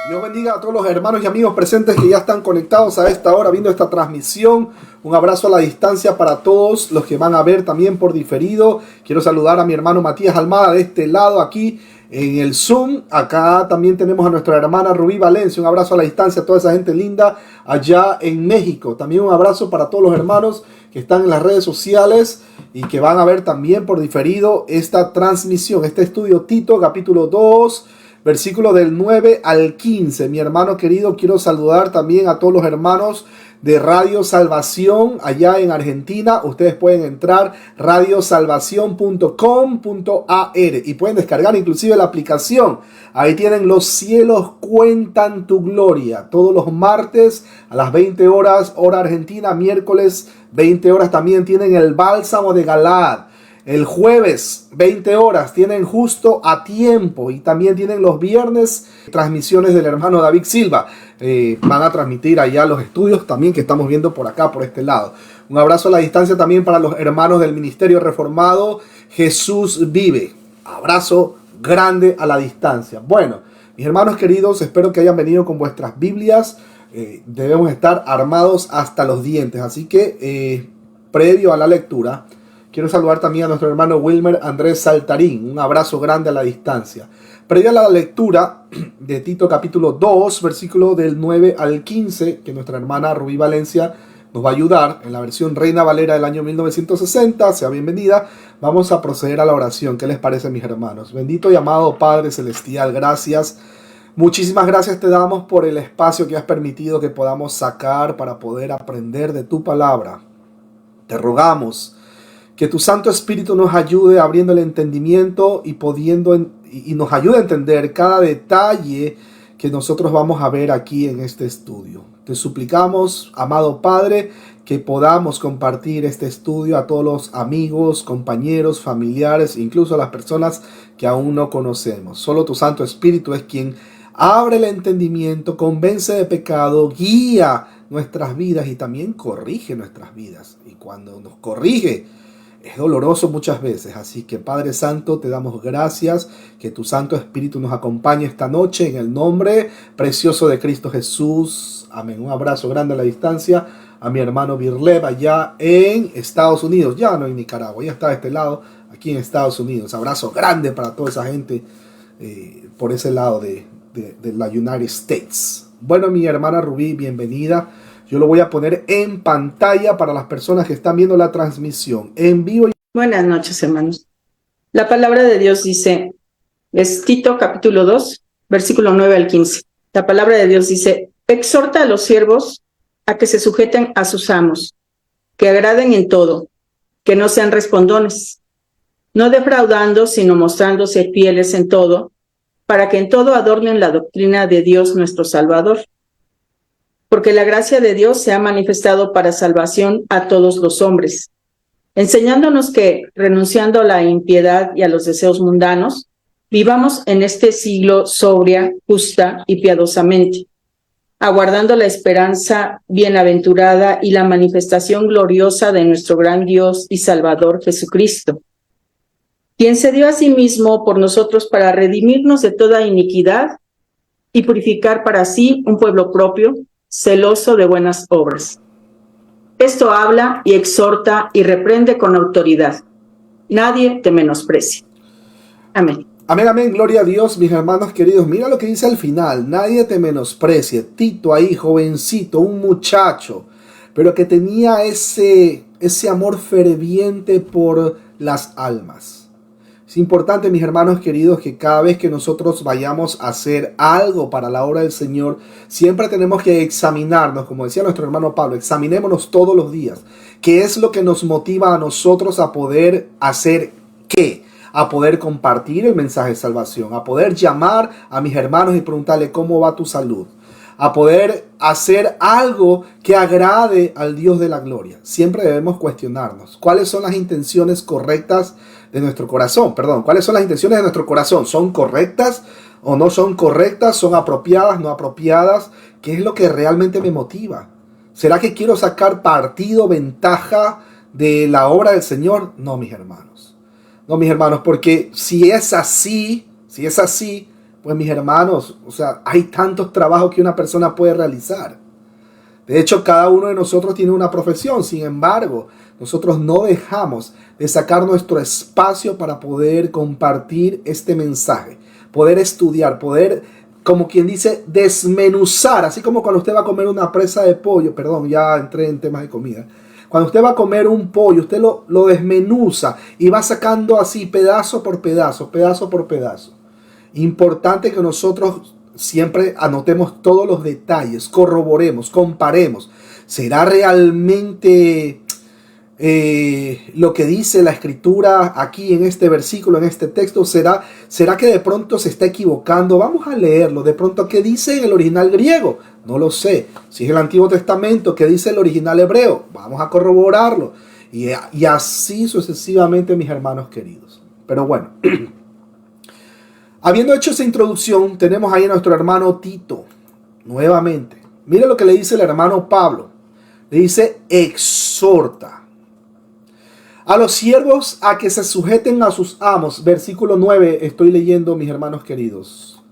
Dios bendiga a todos los hermanos y amigos presentes que ya están conectados a esta hora viendo esta transmisión. Un abrazo a la distancia para todos los que van a ver también por diferido. Quiero saludar a mi hermano Matías Almada de este lado aquí en el Zoom. Acá también tenemos a nuestra hermana Rubí Valencia. Un abrazo a la distancia a toda esa gente linda allá en México. También un abrazo para todos los hermanos que están en las redes sociales y que van a ver también por diferido esta transmisión, este estudio Tito capítulo 2. Versículo del 9 al 15. Mi hermano querido, quiero saludar también a todos los hermanos de Radio Salvación allá en Argentina. Ustedes pueden entrar radiosalvacion.com.ar y pueden descargar inclusive la aplicación. Ahí tienen Los cielos cuentan tu gloria. Todos los martes a las 20 horas, hora argentina. Miércoles 20 horas también tienen el Bálsamo de Galaad. El jueves, 20 horas, tienen Justo a Tiempo. Y también tienen los viernes transmisiones del hermano David Silva. Van a transmitir allá los estudios también que estamos viendo por acá, por este lado. Un abrazo a la distancia también para los hermanos del Ministerio Reformado Jesús Vive. Abrazo grande a la distancia. Bueno, mis hermanos queridos, espero que hayan venido con vuestras Biblias. Debemos estar armados hasta los dientes. Así que, previo a la lectura, quiero saludar también a nuestro hermano Wilmer Andrés Saltarín. Un abrazo grande a la distancia. Previa a la lectura de Tito capítulo 2, versículo del 9 al 15, que nuestra hermana Rubí Valencia nos va a ayudar en la versión Reina Valera del año 1960. Sea bienvenida. Vamos a proceder a la oración. ¿Qué les parece, mis hermanos? Bendito y amado Padre Celestial, gracias. Muchísimas gracias te damos por el espacio que has permitido que podamos sacar para poder aprender de tu palabra. Te rogamos que tu Santo Espíritu nos ayude abriendo el entendimiento y nos ayude a entender cada detalle que nosotros vamos a ver aquí en este estudio. Te suplicamos, amado Padre, que podamos compartir este estudio a todos los amigos, compañeros, familiares, incluso a las personas que aún no conocemos. Solo tu Santo Espíritu es quien abre el entendimiento, convence de pecado, guía nuestras vidas y también corrige nuestras vidas. Y cuando nos corrige, es doloroso muchas veces, así que Padre Santo, te damos gracias, que tu Santo Espíritu nos acompañe esta noche en el nombre precioso de Cristo Jesús. Amén. Un abrazo grande a la distancia a mi hermano Birlev allá en Estados Unidos, ya no en Nicaragua, ya está de este lado, aquí en Estados Unidos. Abrazo grande para toda esa gente por ese lado de la United States. Bueno, mi hermana Rubí, bienvenida. Yo lo voy a poner en pantalla para las personas que están viendo la transmisión en vivo. Buenas noches, hermanos. La palabra de Dios dice, es Tito capítulo 2, versículo 9 al 15. La palabra de Dios dice, exhorta a los siervos a que se sujeten a sus amos, que agraden en todo, que no sean respondones, no defraudando, sino mostrándose fieles en todo, para que en todo adornen la doctrina de Dios nuestro Salvador. Porque la gracia de Dios se ha manifestado para salvación a todos los hombres, enseñándonos que, renunciando a la impiedad y a los deseos mundanos, vivamos en este siglo sobria, justa y piadosamente, aguardando la esperanza bienaventurada y la manifestación gloriosa de nuestro gran Dios y Salvador Jesucristo, quien se dio a sí mismo por nosotros para redimirnos de toda iniquidad y purificar para sí un pueblo propio, celoso de buenas obras. Esto habla y exhorta y reprende con autoridad. Nadie te menosprecie. Amén. Amén, amén, gloria a Dios, mis hermanos queridos. Mira lo que dice al final, nadie te menosprecie. Tito ahí, jovencito, un muchacho, pero que tenía ese amor ferviente por las almas. Es importante, mis hermanos queridos, que cada vez que nosotros vayamos a hacer algo para la obra del Señor, siempre tenemos que examinarnos, como decía nuestro hermano Pablo, examinémonos todos los días. ¿Qué es lo que nos motiva a nosotros a poder hacer qué? A poder compartir el mensaje de salvación, a poder llamar a mis hermanos y preguntarle cómo va tu salud, a poder hacer algo que agrade al Dios de la gloria. Siempre debemos cuestionarnos cuáles son las intenciones correctas de nuestro corazón. ¿Cuáles son las intenciones de nuestro corazón? ¿Son correctas o no son correctas? ¿Son apropiadas, no apropiadas? ¿Qué es lo que realmente me motiva? ¿Será que quiero sacar partido, ventaja de la obra del Señor? No, mis hermanos. No, mis hermanos, porque si es así, Pues mis hermanos, o sea, hay tantos trabajos que una persona puede realizar. De hecho, cada uno de nosotros tiene una profesión. Sin embargo, nosotros no dejamos de sacar nuestro espacio para poder compartir este mensaje, poder estudiar, poder, como quien dice, desmenuzar, así como cuando usted va a comer una presa de pollo. Perdón, ya entré en temas de comida. Cuando usted va a comer un pollo, usted lo desmenuza y va sacando así pedazo por pedazo, pedazo por pedazo. Importante que nosotros siempre anotemos todos los detalles, corroboremos, comparemos. ¿Será realmente lo que dice la escritura aquí en este versículo, en este texto? ¿Será que de pronto se está equivocando? Vamos a leerlo. De pronto, ¿qué dice en el original griego? No lo sé. Si es el Antiguo Testamento, ¿qué dice el original hebreo? Vamos a corroborarlo. Y así sucesivamente, mis hermanos queridos. Pero bueno, habiendo hecho esa introducción, tenemos ahí a nuestro hermano Tito, nuevamente. Mire lo que le dice el hermano Pablo. Le dice, exhorta a los siervos a que se sujeten a sus amos. Versículo 9, estoy leyendo, mis hermanos queridos.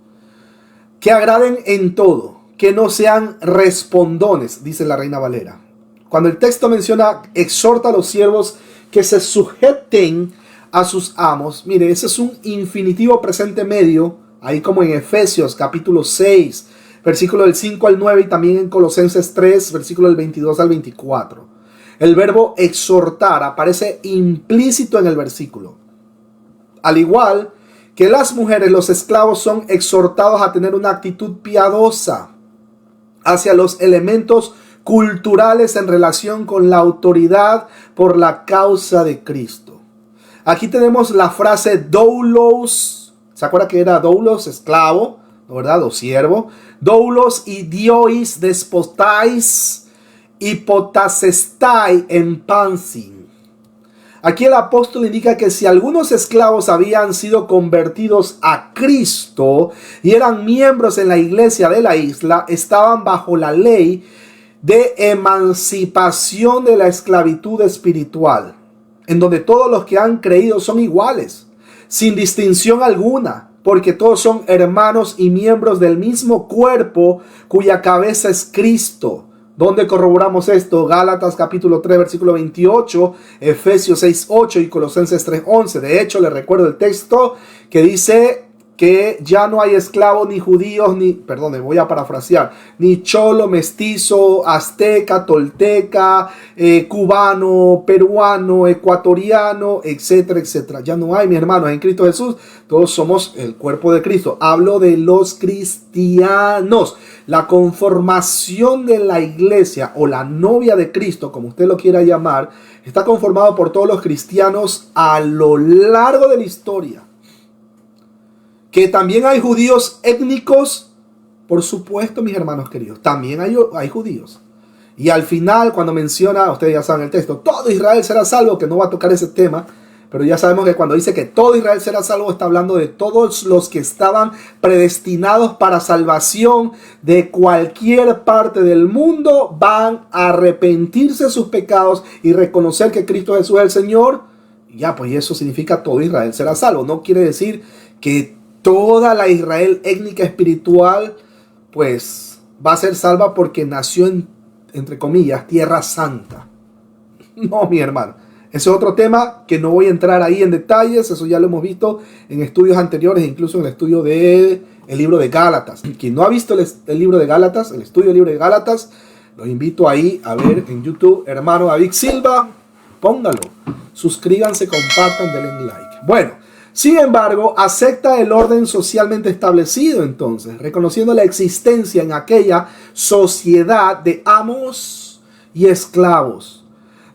Que agraden en todo, que no sean respondones, dice la Reina Valera. Cuando el texto menciona, exhorta a los siervos que se sujeten a sus amos. Mire, ese es un infinitivo presente medio, ahí como en Efesios capítulo 6, versículo del 5 al 9, y también en Colosenses 3, versículo del 22 al 24. El verbo exhortar aparece implícito en el versículo. Al igual que las mujeres, los esclavos son exhortados a tener una actitud piadosa hacia los elementos culturales en relación con la autoridad por la causa de Cristo. Aquí tenemos la frase doulos. ¿Se acuerda que era doulos, esclavo, ¿no, verdad? O siervo. Doulos y diois despotais hipotasestai en pansin. Aquí el apóstol indica que si algunos esclavos habían sido convertidos a Cristo y eran miembros en la iglesia de la isla, estaban bajo la ley de emancipación de la esclavitud espiritual, en donde todos los que han creído son iguales, sin distinción alguna, porque todos son hermanos y miembros del mismo cuerpo, cuya cabeza es Cristo. ¿Dónde corroboramos esto? Gálatas capítulo 3, versículo 28, Efesios 6, 8 y Colosenses 3, 11. De hecho, les recuerdo el texto que dice que ya no hay esclavos ni judíos, voy a parafrasear, ni cholo, mestizo, azteca, tolteca, cubano, peruano, ecuatoriano, etcétera, etcétera. Ya no hay, mis hermanos, en Cristo Jesús, todos somos el cuerpo de Cristo. Hablo de los cristianos. La conformación de la iglesia o la novia de Cristo, como usted lo quiera llamar, está conformado por todos los cristianos a lo largo de la historia. Que también hay judíos étnicos, por supuesto, mis hermanos queridos, también hay judíos. Y al final, cuando menciona, ustedes ya saben el texto, todo Israel será salvo, que no va a tocar ese tema, pero ya sabemos que cuando dice que todo Israel será salvo, está hablando de todos los que estaban predestinados para salvación de cualquier parte del mundo, van a arrepentirse de sus pecados y reconocer que Cristo Jesús es el Señor. Y ya, pues eso significa todo Israel será salvo. No quiere decir que toda la Israel étnica espiritual pues va a ser salva porque nació en, entre comillas, tierra santa. No, mi hermano. Ese es otro tema que no voy a entrar ahí en detalles. Eso ya lo hemos visto en estudios anteriores, incluso en el estudio del libro de Gálatas. Quien no ha visto el libro de Gálatas, el estudio del libro de Gálatas, los invito ahí a ver en YouTube, hermano David Silva. Póngalo. Suscríbanse, compartan, denle like. Bueno, sin embargo, acepta el orden socialmente establecido entonces, reconociendo la existencia en aquella sociedad de amos y esclavos.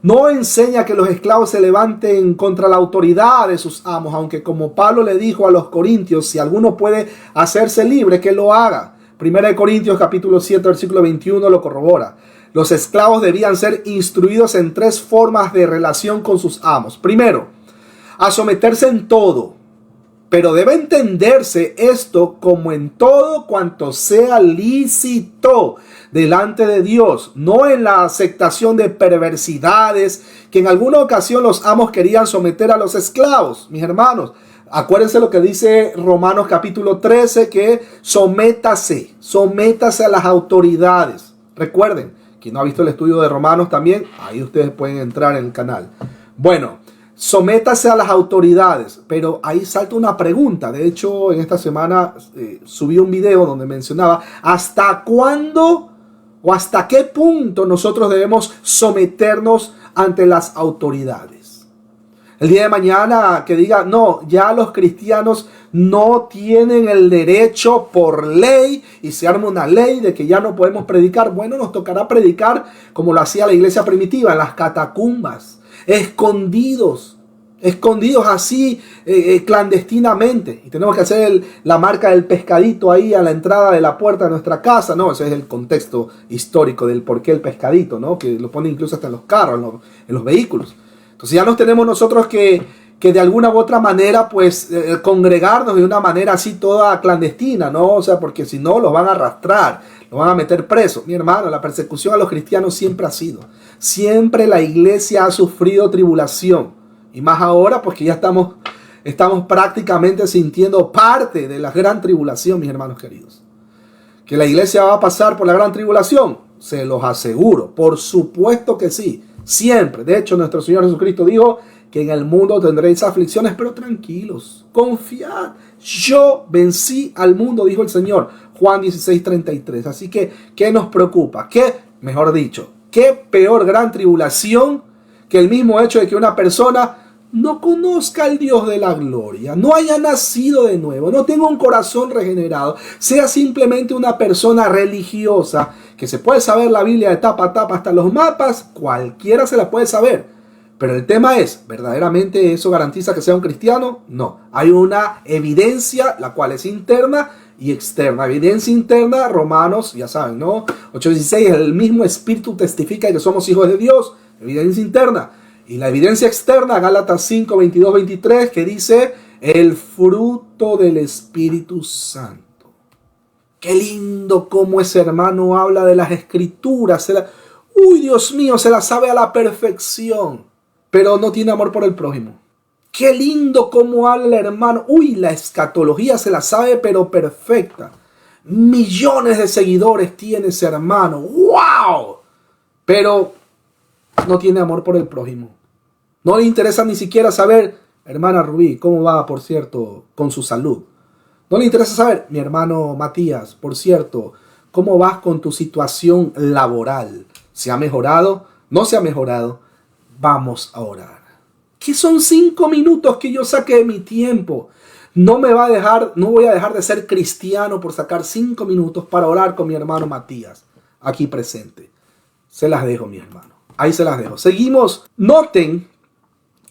No enseña que los esclavos se levanten contra la autoridad de sus amos, aunque como Pablo le dijo a los corintios, si alguno puede hacerse libre, que lo haga. 1 Corintios capítulo 7, versículo 21 lo corrobora. Los esclavos debían ser instruidos en 3 formas de relación con sus amos. Primero, a someterse en todo, pero debe entenderse esto como en todo cuanto sea lícito delante de Dios, no en la aceptación de perversidades que en alguna ocasión los amos querían someter a los esclavos. Mis hermanos, Acuérdense lo que dice Romanos capítulo 13, que sométase a las autoridades. Recuerden, quien no ha visto el estudio de Romanos también, ahí ustedes pueden entrar en el canal. Bueno, sométase a las autoridades, pero ahí salta una pregunta. De hecho, en esta semana subí un video donde mencionaba hasta cuándo o hasta qué punto nosotros debemos someternos ante las autoridades. El día de mañana que diga, no, ya los cristianos no tienen el derecho por ley y se arma una ley de que ya no podemos predicar. Bueno, nos tocará predicar como lo hacía la iglesia primitiva, en las catacumbas, escondidos así clandestinamente. Y tenemos que hacer la marca del pescadito ahí a la entrada de la puerta de nuestra casa. No, ese es el contexto histórico del por qué el pescadito, ¿no? Que lo ponen incluso hasta en los carros, en los vehículos. Entonces ya nos tenemos nosotros que de alguna u otra manera pues congregarnos de una manera así toda clandestina, ¿no? O sea, porque si no los van a arrastrar, los van a meter presos. Mi hermano, la persecución a los cristianos siempre ha sido. Siempre la iglesia ha sufrido tribulación. Y más ahora pues que ya estamos prácticamente sintiendo parte de la gran tribulación, mis hermanos queridos. ¿Que la iglesia va a pasar por la gran tribulación? Se los aseguro. Por supuesto que sí. Siempre. De hecho, nuestro Señor Jesucristo dijo que en el mundo tendréis aflicciones, pero tranquilos, confiad. Yo vencí al mundo, dijo el Señor. Juan 16:33. Así que, ¿qué nos preocupa? Mejor dicho, ¿qué peor gran tribulación que el mismo hecho de que una persona no conozca al Dios de la gloria, no haya nacido de nuevo, no tenga un corazón regenerado, sea simplemente una persona religiosa que se puede saber la Biblia de tapa a tapa, hasta los mapas, cualquiera se la puede saber? Pero el tema es, ¿verdaderamente eso garantiza que sea un cristiano? No, hay una evidencia, la cual es interna y externa. Evidencia interna, Romanos, ya saben, ¿no? 8:16, el mismo Espíritu testifica que somos hijos de Dios. Evidencia interna. Y la evidencia externa, Gálatas 5, 22, 23, que dice el fruto del Espíritu Santo. Qué lindo cómo ese hermano habla de las escrituras. Uy, Dios mío, se la sabe a la perfección, pero no tiene amor por el prójimo. Qué lindo cómo habla el hermano. Uy, la escatología se la sabe, pero perfecta. Millones de seguidores tiene ese hermano. ¡Wow! Pero no tiene amor por el prójimo. No le interesa ni siquiera saber, hermana Rubí, cómo va, por cierto, con su salud. No le interesa saber, mi hermano Matías, por cierto, cómo vas con tu situación laboral. ¿Se ha mejorado? ¿No se ha mejorado? Vamos a orar. ¿Qué son 5 minutos que yo saqué de mi tiempo? No voy a dejar de ser cristiano por sacar 5 minutos para orar con mi hermano Matías, aquí presente. Se las dejo, mi hermano. Ahí se las dejo. Seguimos. Noten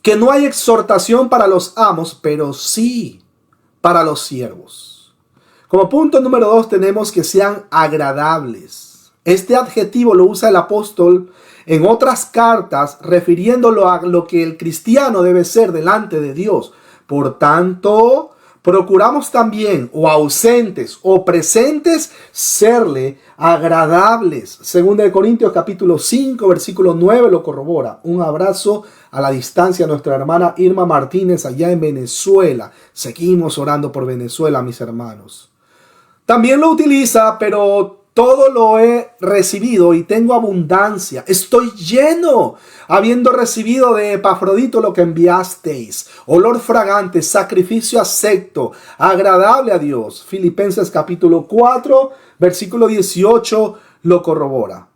que no hay exhortación para los amos, pero sí para los siervos. Como punto número 2 tenemos que sean agradables. Este adjetivo lo usa el apóstol en otras cartas refiriéndolo a lo que el cristiano debe ser delante de Dios. Por tanto, procuramos también, o ausentes o presentes, serle agradables. 2 Corintios capítulo 5, versículo 9 lo corrobora. Un abrazo a la distancia a nuestra hermana Irma Martínez allá en Venezuela. Seguimos orando por Venezuela, mis hermanos. También lo utiliza, pero todo lo he recibido y tengo abundancia. Estoy lleno, habiendo recibido de Epafrodito lo que enviasteis. Olor fragante, sacrificio acepto, agradable a Dios. Filipenses capítulo 4, versículo 18 lo corrobora.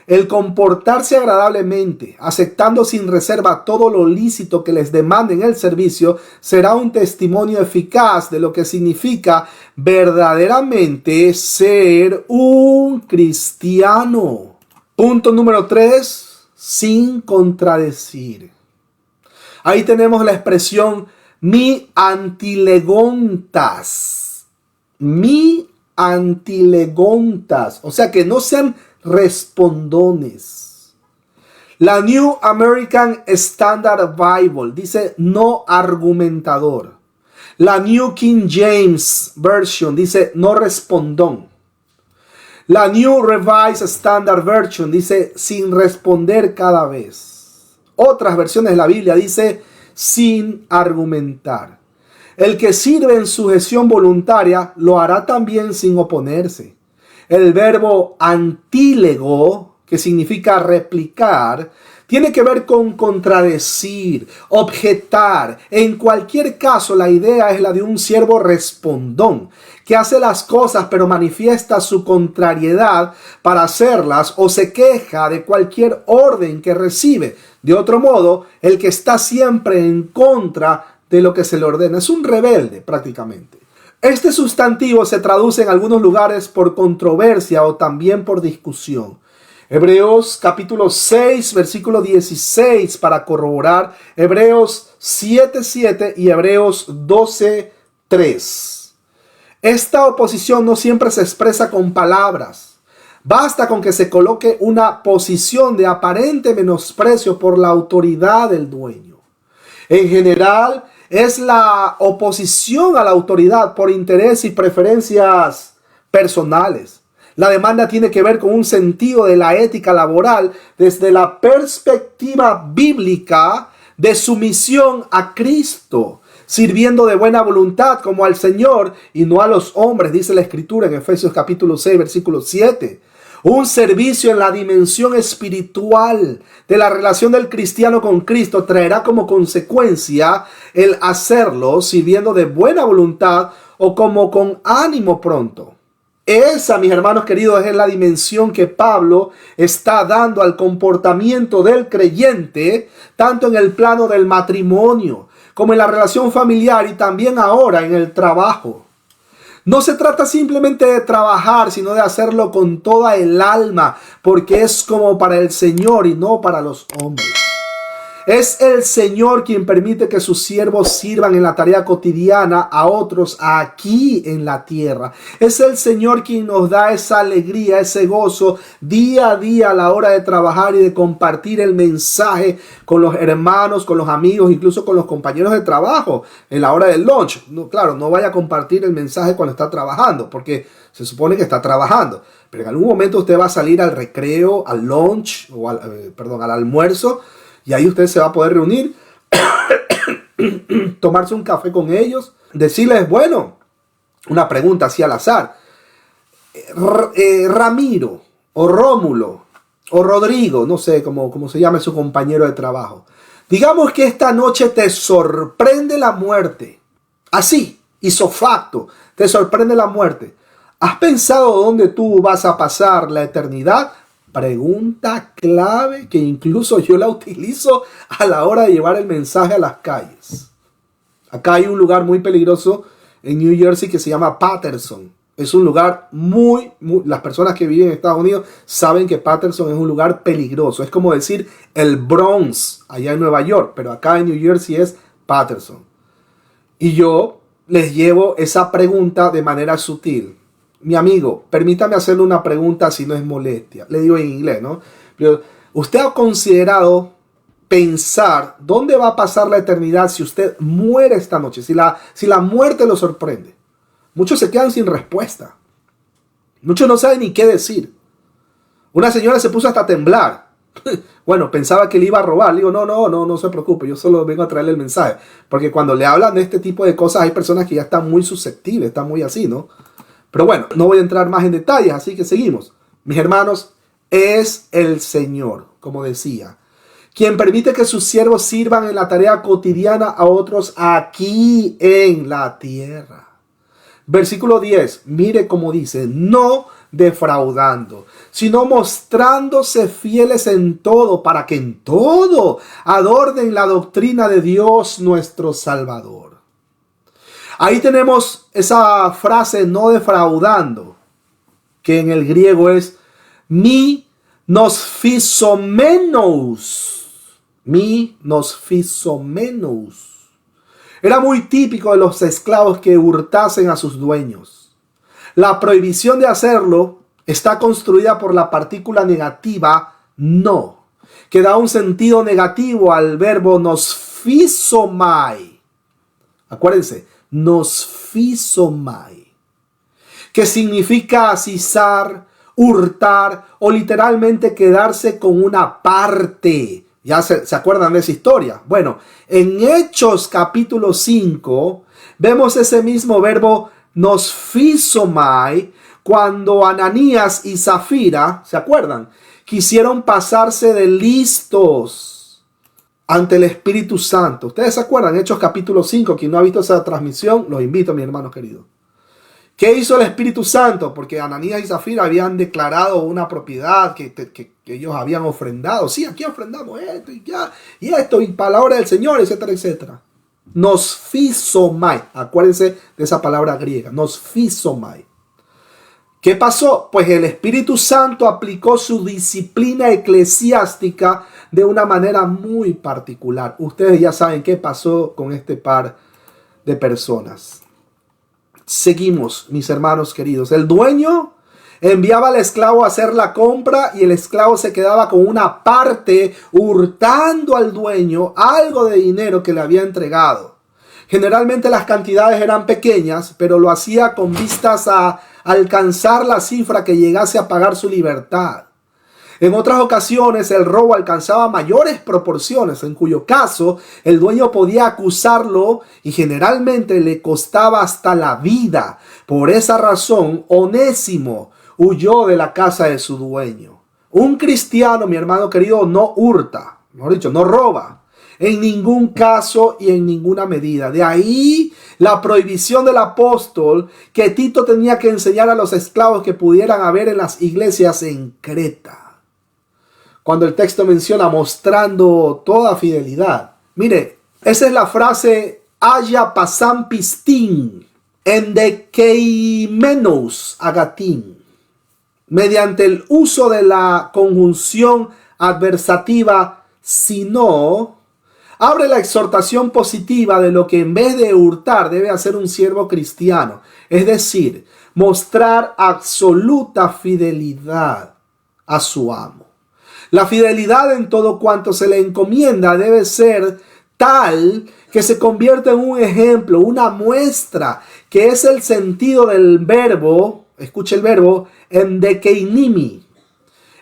El comportarse agradablemente, aceptando sin reserva todo lo lícito que les demanden el servicio, será un testimonio eficaz de lo que significa verdaderamente ser un cristiano. Punto número 3, sin contradecir. Ahí tenemos la expresión mi antilegontas. Mi antilegontas. O sea, que no sean respondones. La New American Standard Bible dice no argumentador. La New King James Version dice no respondón. La New Revised Standard Version dice sin responder cada vez. Otras versiones de la Biblia dice sin argumentar. El que sirve en sujeción voluntaria lo hará también sin oponerse. El verbo antílego, que significa replicar, tiene que ver con contradecir, objetar. En cualquier caso, la idea es la de un siervo respondón, que hace las cosas pero manifiesta su contrariedad para hacerlas o se queja de cualquier orden que recibe. De otro modo, el que está siempre en contra de lo que se le ordena es un rebelde prácticamente. Este sustantivo se traduce en algunos lugares por controversia o también por discusión. Hebreos capítulo 6, versículo 16 para corroborar, Hebreos 7:7 y Hebreos 12:3. Esta oposición no siempre se expresa con palabras. Basta con que se coloque una posición de aparente menosprecio por la autoridad del dueño. En general, es la oposición a la autoridad por interés y preferencias personales. La demanda tiene que ver con un sentido de la ética laboral desde la perspectiva bíblica de sumisión a Cristo, sirviendo de buena voluntad como al Señor y no a los hombres, dice la Escritura en Efesios capítulo 6, versículo 7. Un servicio en la dimensión espiritual de la relación del cristiano con Cristo traerá como consecuencia el hacerlo sirviendo de buena voluntad o como con ánimo pronto. Esa, mis hermanos queridos, es la dimensión que Pablo está dando al comportamiento del creyente, tanto en el plano del matrimonio como en la relación familiar y también ahora en el trabajo. No se trata simplemente de trabajar, sino de hacerlo con toda el alma, porque es como para el Señor y no para los hombres. Es el Señor quien permite que sus siervos sirvan en la tarea cotidiana a otros aquí en la tierra. Es el Señor quien nos da esa alegría, ese gozo día a día a la hora de trabajar y de compartir el mensaje con los hermanos, con los amigos, incluso con los compañeros de trabajo en la hora del lunch. No, claro, no vaya a compartir el mensaje cuando está trabajando, porque se supone que está trabajando. Pero en algún momento usted va a salir al recreo, al lunch, o al almuerzo, y ahí usted se va a poder reunir, tomarse un café con ellos, decirles, bueno, una pregunta así al azar. Ramiro, o Rómulo, o Rodrigo, no sé cómo se llame su compañero de trabajo. Digamos que esta noche te sorprende la muerte. Así, ipso facto, te sorprende la muerte. ¿Has pensado dónde tú vas a pasar la eternidad? Pregunta clave que incluso yo la utilizo a la hora de llevar el mensaje a las calles. Acá hay un lugar muy peligroso en New Jersey que se llama Paterson. Es un lugar muy, las personas que viven en Estados Unidos saben que Paterson es un lugar peligroso. Es como decir el Bronx allá en Nueva York, pero acá en New Jersey es Paterson. Y yo les llevo esa pregunta de manera sutil. Mi amigo, permítame hacerle una pregunta si no es molestia. Le digo en inglés, ¿no? Pero, ¿usted ha considerado pensar dónde va a pasar la eternidad si usted muere esta noche? Si la muerte lo sorprende. Muchos se quedan sin respuesta. Muchos no saben ni qué decir. Una señora se puso hasta a temblar. Bueno, pensaba que le iba a robar. Le digo, no se preocupe. Yo solo vengo a traerle el mensaje. Porque cuando le hablan de este tipo de cosas hay personas que ya están muy susceptibles, están muy así, ¿no? Pero bueno, no voy a entrar más en detalles, así que seguimos. Mis hermanos, es el Señor, como decía, quien permite que sus siervos sirvan en la tarea cotidiana a otros aquí en la tierra. Versículo 10, mire cómo dice, no defraudando, sino mostrándose fieles en todo, para que en todo adornen la doctrina de Dios nuestro Salvador. Ahí tenemos esa frase no defraudando, que en el griego es mi nos physomenos. Mi nos physomenos. Era muy típico de los esclavos que hurtasen a sus dueños. La prohibición de hacerlo está construida por la partícula negativa no, que da un sentido negativo al verbo nos physomai. Acuérdense. Nos physomai, que significa asizar, hurtar o literalmente quedarse con una parte Ya se acuerdan de esa historia. Bueno, en Hechos capítulo 5 vemos ese mismo verbo nosfisomai cuando Ananías y Zafira, ¿se acuerdan? Quisieron pasarse de listos ante el Espíritu Santo. ¿Ustedes se acuerdan? Hechos capítulo 5. Quien no ha visto esa transmisión, los invito, mis hermanos queridos. ¿Qué hizo el Espíritu Santo? Porque Ananías y Zafira habían declarado una propiedad que ellos habían ofrendado. Sí, aquí ofrendamos esto y esto, y palabra del Señor, etcétera, etcétera. Nosfisomai. Acuérdense de esa palabra griega. Nosfisomai. ¿Qué pasó? Pues el Espíritu Santo aplicó su disciplina eclesiástica de una manera muy particular. Ustedes ya saben qué pasó con este par de personas. Seguimos, mis hermanos queridos. El dueño enviaba al esclavo a hacer la compra y el esclavo se quedaba con una parte hurtando al dueño algo de dinero que le había entregado. Generalmente las cantidades eran pequeñas, pero lo hacía con vistas a alcanzar la cifra que llegase a pagar su libertad. En otras ocasiones el robo alcanzaba mayores proporciones, en cuyo caso el dueño podía acusarlo y generalmente le costaba hasta la vida. Por esa razón, Onésimo huyó de la casa de su dueño. Un cristiano, mi hermano querido, no hurta, mejor dicho, no roba. En ningún caso y en ninguna medida. De ahí la prohibición del apóstol que Tito tenía que enseñar a los esclavos que pudieran haber en las iglesias en Creta. Cuando el texto menciona mostrando toda fidelidad. Mire, esa es la frase aya pasam pistin endekeimenos agatin. Mediante el uso de la conjunción adversativa sino, abre la exhortación positiva de lo que en vez de hurtar debe hacer un siervo cristiano. Es decir, mostrar absoluta fidelidad a su amo. La fidelidad en todo cuanto se le encomienda debe ser tal que se convierta en un ejemplo, una muestra, que es el sentido del verbo, escuche el verbo, endekeinimi,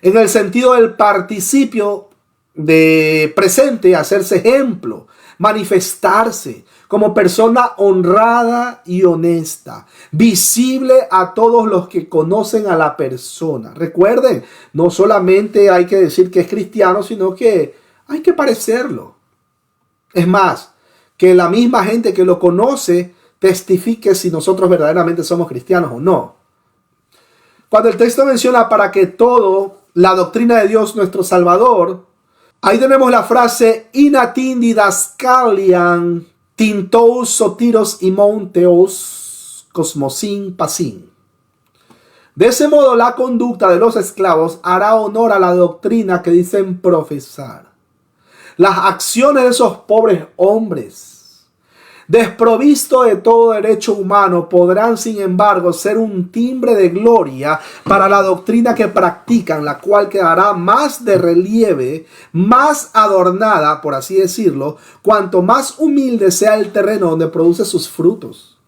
en el sentido del participio de presente, hacerse ejemplo, manifestarse como persona honrada y honesta, visible a todos los que conocen a la persona. Recuerden, no solamente hay que decir que es cristiano, sino que hay que parecerlo. Es más, que la misma gente que lo conoce testifique si nosotros verdaderamente somos cristianos o no. Cuando el texto menciona para que todo, la doctrina de Dios nuestro Salvador, ahí tenemos la frase inatin didaskalian tintous sotiros imon theos cosmosin pasin. De ese modo la conducta de los esclavos hará honor a la doctrina que dicen profesar. Las acciones de esos pobres hombres, desprovisto de todo derecho humano, podrán sin embargo ser un timbre de gloria para la doctrina que practican, la cual quedará más de relieve, más adornada, por así decirlo, cuanto más humilde sea el terreno donde produce sus frutos.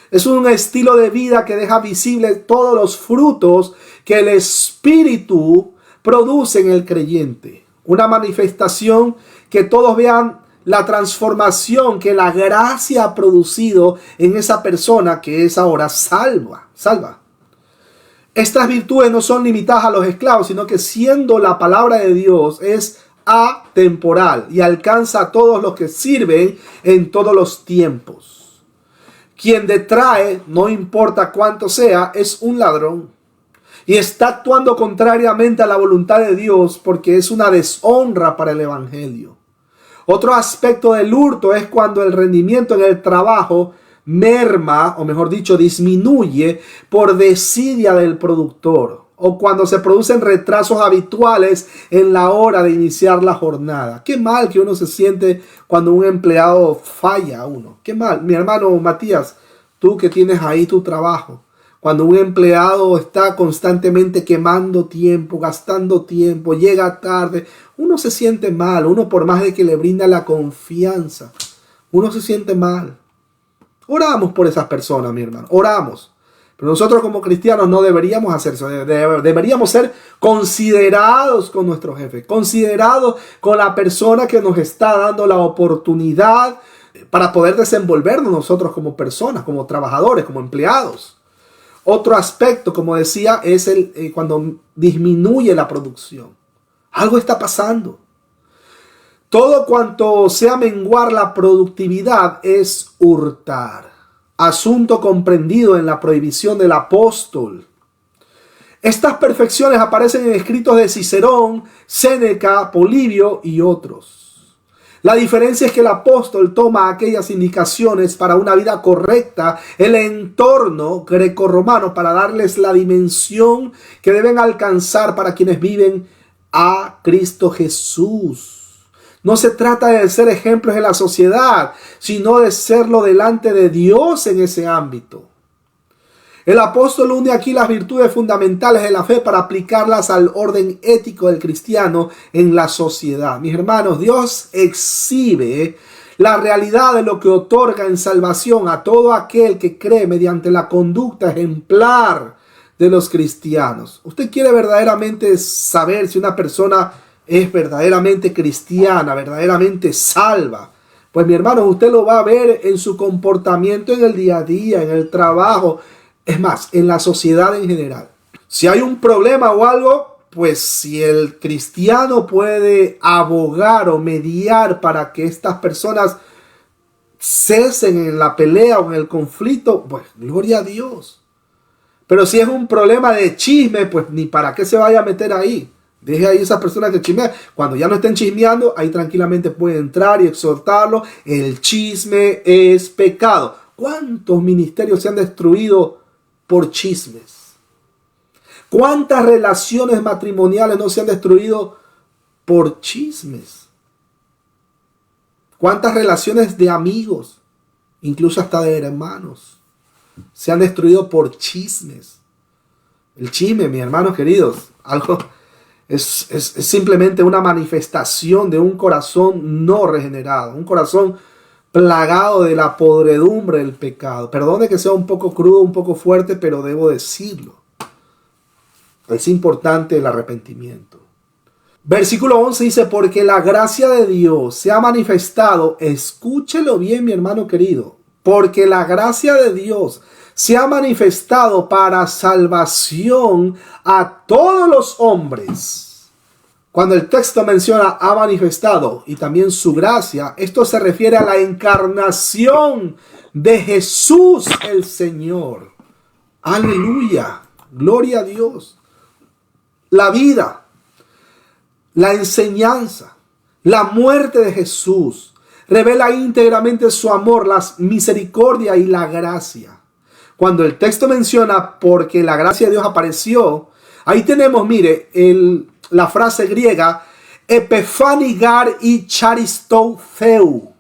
Es un estilo de vida que deja visible todos los frutos que el Espíritu produce en el creyente. Una manifestación que todos vean la transformación que la gracia ha producido en esa persona que es ahora salva. Estas virtudes no son limitadas a los esclavos, sino que siendo la palabra de Dios es atemporal y alcanza a todos los que sirven en todos los tiempos. Quien detrae, no importa cuánto sea, es un ladrón y está actuando contrariamente a la voluntad de Dios porque es una deshonra para el evangelio. Otro aspecto del hurto es cuando el rendimiento en el trabajo merma, o mejor dicho, disminuye por desidia del productor, o cuando se producen retrasos habituales en la hora de iniciar la jornada. Qué mal que uno se siente cuando un empleado falla a uno. Qué mal, mi hermano Matías, tú que tienes ahí tu trabajo. Cuando un empleado está constantemente quemando tiempo, gastando tiempo, llega tarde, uno se siente mal. Uno, por más de que le brinda la confianza, uno se siente mal. Oramos por esas personas, mi hermano. Oramos Pero nosotros como cristianos no deberíamos hacer eso. Deberíamos ser considerados con nuestro jefe, considerados con la persona que nos está dando la oportunidad para poder desenvolvernos nosotros como personas, como trabajadores, como empleados. Otro aspecto, como decía, es cuando disminuye la producción. Algo está pasando. Todo cuanto sea menguar la productividad es hurtar. Asunto comprendido en la prohibición del apóstol. Estas perfecciones aparecen en escritos de Cicerón, Séneca, Polibio y otros. La diferencia es que el apóstol toma aquellas indicaciones para una vida correcta, el entorno grecorromano, para darles la dimensión que deben alcanzar para quienes viven a Cristo Jesús. No se trata de ser ejemplos en la sociedad, sino de serlo delante de Dios en ese ámbito. El apóstol une aquí las virtudes fundamentales de la fe para aplicarlas al orden ético del cristiano en la sociedad. Mis hermanos, Dios exhibe la realidad de lo que otorga en salvación a todo aquel que cree mediante la conducta ejemplar de los cristianos. ¿Usted quiere verdaderamente saber si una persona es verdaderamente cristiana, verdaderamente salva? Pues mi hermano, usted lo va a ver en su comportamiento en el día a día, en el trabajo, es más, en la sociedad en general. Si hay un problema o algo, pues si el cristiano puede abogar o mediar para que estas personas cesen en la pelea o en el conflicto, pues gloria a Dios. Pero si es un problema de chisme, pues ni para qué se vaya a meter ahí. Deje ahí esas personas que chismean. Cuando ya no estén chismeando, ahí tranquilamente puede entrar y exhortarlo. El chisme es pecado. ¿Cuántos ministerios se han destruido por chismes? ¿Cuántas relaciones matrimoniales no se han destruido por chismes? ¿Cuántas relaciones de amigos, incluso hasta de hermanos, se han destruido por chismes? El chisme, mis hermanos queridos, es simplemente una manifestación de un corazón no regenerado, un corazón plagado de la podredumbre del pecado. Perdone que sea un poco crudo, un poco fuerte, pero debo decirlo. Es importante el arrepentimiento. Versículo 11 dice, porque la gracia de Dios se ha manifestado, escúchelo bien mi hermano querido, porque la gracia de Dios se ha manifestado para salvación a todos los hombres. Cuando el texto menciona ha manifestado y también su gracia, esto se refiere a la encarnación de Jesús el Señor. Aleluya, gloria a Dios. La vida, la enseñanza, la muerte de Jesús revela íntegramente su amor, la misericordia y la gracia. Cuando el texto menciona porque la gracia de Dios apareció, ahí tenemos, mire, la frase griega epefanigar y charistou theu.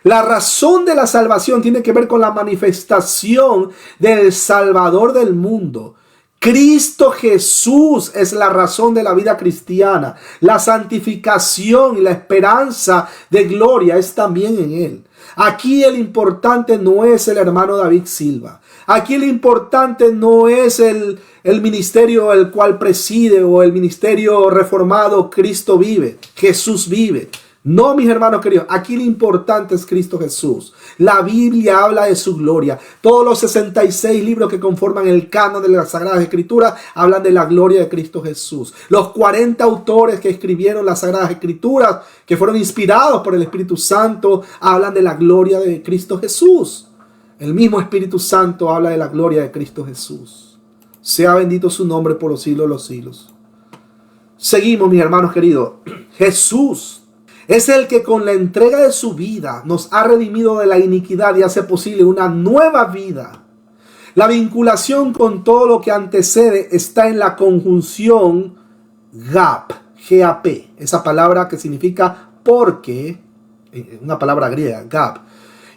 La razón de la salvación tiene que ver con la manifestación del Salvador del mundo. Cristo Jesús es la razón de la vida cristiana. La santificación y la esperanza de gloria es también en Él. Aquí el importante no es el hermano David Silva. Aquí el importante no es el ministerio el cual preside o el ministerio reformado Cristo vive, Jesús vive. No, mis hermanos queridos, aquí lo importante es Cristo Jesús. La Biblia habla de su gloria. Todos los 66 libros que conforman el canon de las Sagradas Escrituras hablan de la gloria de Cristo Jesús. Los 40 autores que escribieron las Sagradas Escrituras, que fueron inspirados por el Espíritu Santo, hablan de la gloria de Cristo Jesús. El mismo Espíritu Santo habla de la gloria de Cristo Jesús. Sea bendito su nombre por los siglos de los siglos. Seguimos, mis hermanos queridos. Jesús es el que con la entrega de su vida nos ha redimido de la iniquidad y hace posible una nueva vida. La vinculación con todo lo que antecede está en la conjunción GAP, G-A-P, esa palabra que significa porque, una palabra griega, GAP.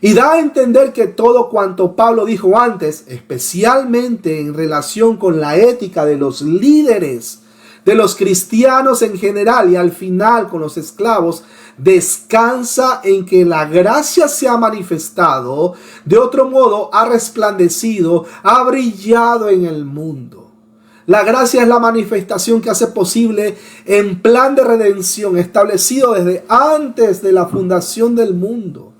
Y da a entender que todo cuanto Pablo dijo antes, especialmente en relación con la ética de los líderes de los cristianos en general y al final con los esclavos, descansa en que la gracia se ha manifestado, de otro modo ha resplandecido, ha brillado en el mundo. La gracia es la manifestación que hace posible en plan de redención establecido desde antes de la fundación del mundo.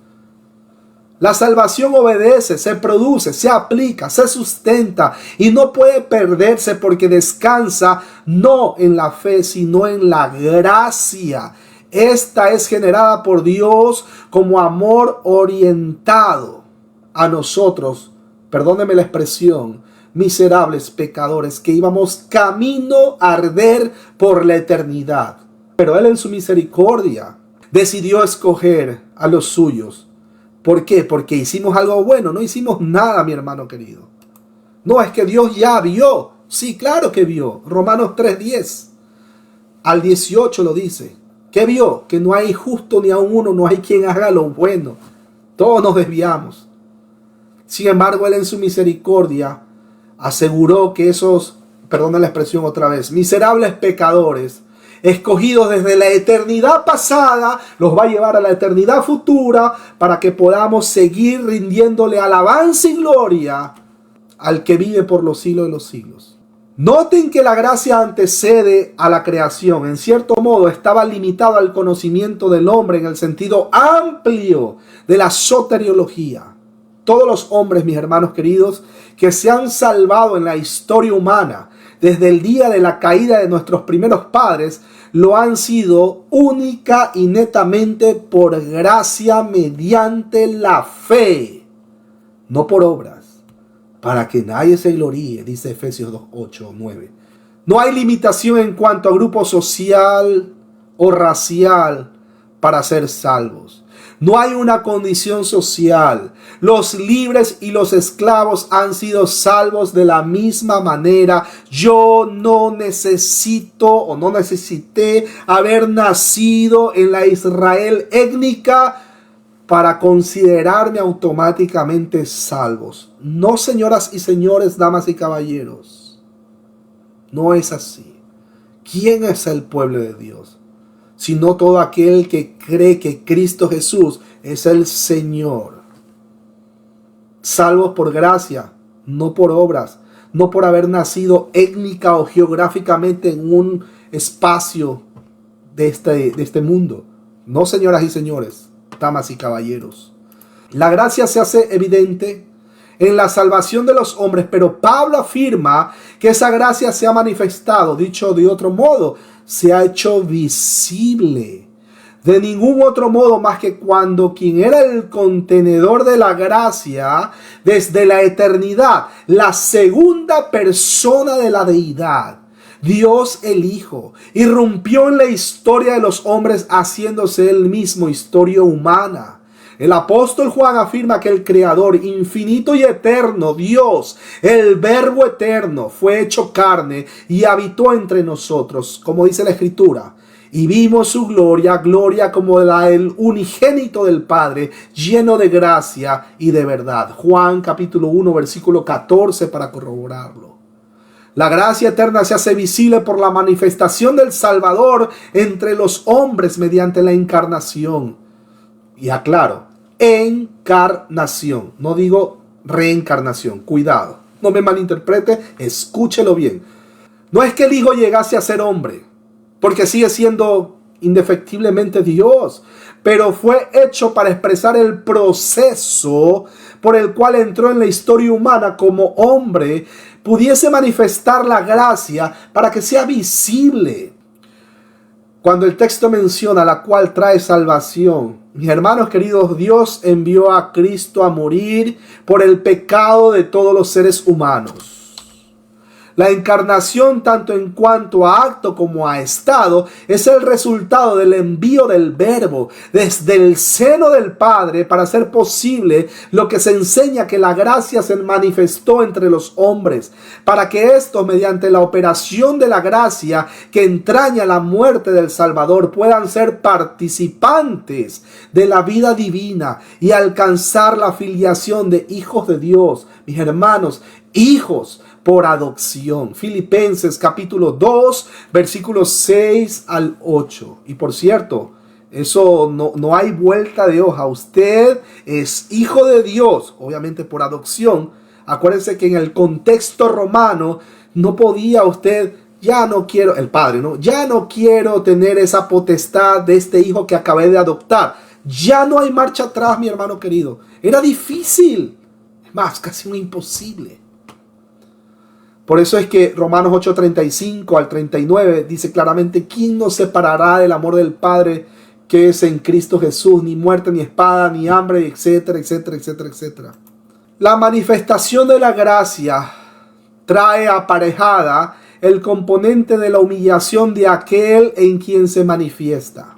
La salvación obedece, se produce, se aplica, se sustenta y no puede perderse porque descansa no en la fe, sino en la gracia. Esta es generada por Dios como amor orientado a nosotros, perdóneme la expresión, miserables pecadores que íbamos camino a arder por la eternidad. Pero Él en su misericordia decidió escoger a los suyos. ¿Por qué? Porque hicimos algo bueno. No hicimos nada, mi hermano querido. No, es que Dios ya vio. Sí, claro que vio. Romanos 3:10 al 18 lo dice. ¿Qué vio? Que no hay justo ni aun uno, no hay quien haga lo bueno. Todos nos desviamos. Sin embargo, Él en su misericordia aseguró que esos, perdona la expresión otra vez, miserables pecadores, escogidos desde la eternidad pasada, los va a llevar a la eternidad futura para que podamos seguir rindiéndole alabanza y gloria al que vive por los siglos de los siglos. Noten que la gracia antecede a la creación. En cierto modo estaba limitado al conocimiento del hombre en el sentido amplio de la soteriología. Todos los hombres, mis hermanos queridos, que se han salvado en la historia humana desde el día de la caída de nuestros primeros padres, lo han sido única y netamente por gracia mediante la fe, no por obras, para que nadie se gloríe, dice Efesios 2:8-9. No hay limitación en cuanto a grupo social o racial para ser salvos. No hay una condición social. Los libres y los esclavos han sido salvos de la misma manera. Yo no necesito o no necesité haber nacido en la Israel étnica para considerarme automáticamente salvos. No, señoras y señores, damas y caballeros. No es así. ¿Quién es el pueblo de Dios? Sino todo aquel que cree que Cristo Jesús es el Señor. Salvos por gracia, no por obras, no por haber nacido étnica o geográficamente en un espacio de este mundo. No, señoras y señores, damas y caballeros. La gracia se hace evidente en la salvación de los hombres, pero Pablo afirma que esa gracia se ha manifestado, dicho de otro modo, se ha hecho visible. De ningún otro modo más que cuando quien era el contenedor de la gracia desde la eternidad, la segunda persona de la deidad, Dios el Hijo, irrumpió en la historia de los hombres haciéndose él mismo historia humana. El apóstol Juan afirma que el Creador infinito y eterno, Dios, el Verbo eterno, fue hecho carne y habitó entre nosotros, como dice la Escritura. Y vimos su gloria, gloria como la del unigénito del Padre, lleno de gracia y de verdad. Juan capítulo 1, versículo 14 para corroborarlo. La gracia eterna se hace visible por la manifestación del Salvador entre los hombres mediante la encarnación. Y aclaro, encarnación, no digo reencarnación, cuidado, no me malinterprete, escúchelo bien. No es que el Hijo llegase a ser hombre, porque sigue siendo indefectiblemente Dios, pero fue hecho para expresar el proceso por el cual entró en la historia humana como hombre, pudiese manifestar la gracia para que sea visible. Cuando el texto menciona la cual trae salvación, mis hermanos queridos, Dios envió a Cristo a morir por el pecado de todos los seres humanos. La encarnación, tanto en cuanto a acto como a estado, es el resultado del envío del Verbo desde el seno del Padre para hacer posible lo que se enseña que la gracia se manifestó entre los hombres, para que estos, mediante la operación de la gracia que entraña la muerte del Salvador, puedan ser participantes de la vida divina y alcanzar la filiación de hijos de Dios. Mis hermanos, hijos, por adopción. Filipenses capítulo 2, versículos 6 al 8. Y por cierto, eso no hay vuelta de hoja. Usted es hijo de Dios, obviamente por adopción. Acuérdense que en el contexto romano no podía usted, ya no quiero, el padre, ¿no? Ya no quiero tener esa potestad de este hijo que acabé de adoptar. Ya no hay marcha atrás, mi hermano querido. Era difícil, es más, casi un imposible. Por eso es que Romanos 8:35 al 39 dice claramente: ¿quién nos separará del amor del Padre que es en Cristo Jesús? Ni muerte, ni espada, ni hambre, etcétera, etcétera, etcétera, etcétera. La manifestación de la gracia trae aparejada el componente de la humillación de aquel en quien se manifiesta.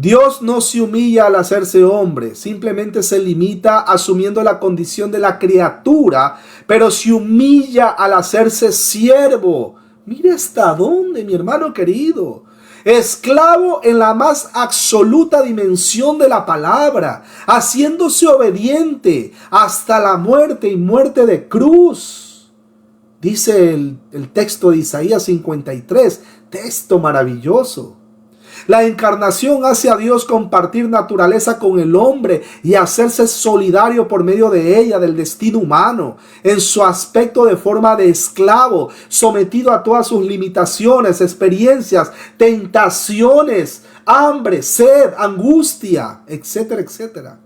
Dios no se humilla al hacerse hombre, simplemente se limita asumiendo la condición de la criatura, pero se humilla al hacerse siervo. Mire hasta dónde, mi hermano querido. Esclavo en la más absoluta dimensión de la palabra, haciéndose obediente hasta la muerte y muerte de cruz. Dice el texto de Isaías 53, texto maravilloso. La encarnación hace a Dios compartir naturaleza con el hombre y hacerse solidario por medio de ella del destino humano, en su aspecto de forma de esclavo, sometido a todas sus limitaciones, experiencias, tentaciones, hambre, sed, angustia, etcétera, etcétera.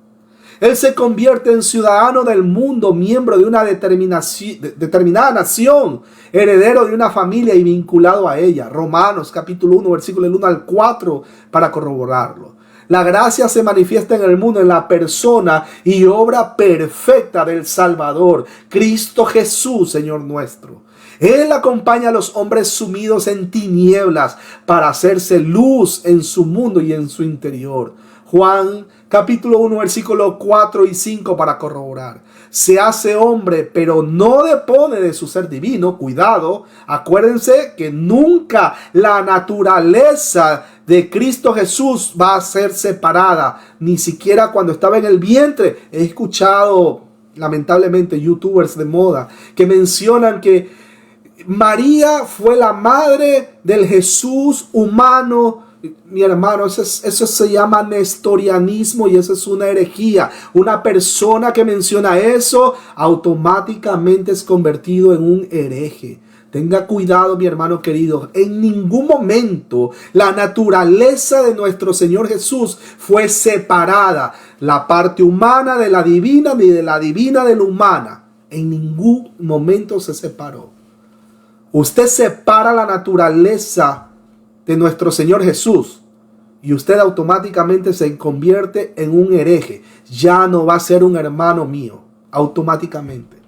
Él se convierte en ciudadano del mundo, miembro de una determinada nación, heredero de una familia y vinculado a ella. Romanos capítulo 1, versículo 1 al 4 para corroborarlo. La gracia se manifiesta en el mundo en la persona y obra perfecta del Salvador, Cristo Jesús, Señor nuestro. Él acompaña a los hombres sumidos en tinieblas para hacerse luz en su mundo y en su interior. Juan capítulo 1, versículo 4 y 5 para corroborar. Se hace hombre, pero no depone de su ser divino. Cuidado, acuérdense que nunca la naturaleza de Cristo Jesús va a ser separada, ni siquiera cuando estaba en el vientre. He escuchado, lamentablemente, youtubers de moda que mencionan que María fue la madre del Jesús humano. Mi hermano, eso se llama nestorianismo y eso es una herejía. Una persona que menciona eso automáticamente es convertido en un hereje. Tenga cuidado, mi hermano querido. En ningún momento la naturaleza de nuestro Señor Jesús fue separada. La parte humana de la divina, ni de la divina de la humana. En ningún momento se separó. Usted separa la naturaleza de nuestro Señor Jesús y usted automáticamente se convierte en un hereje. Ya no va a ser un hermano mío, automáticamente.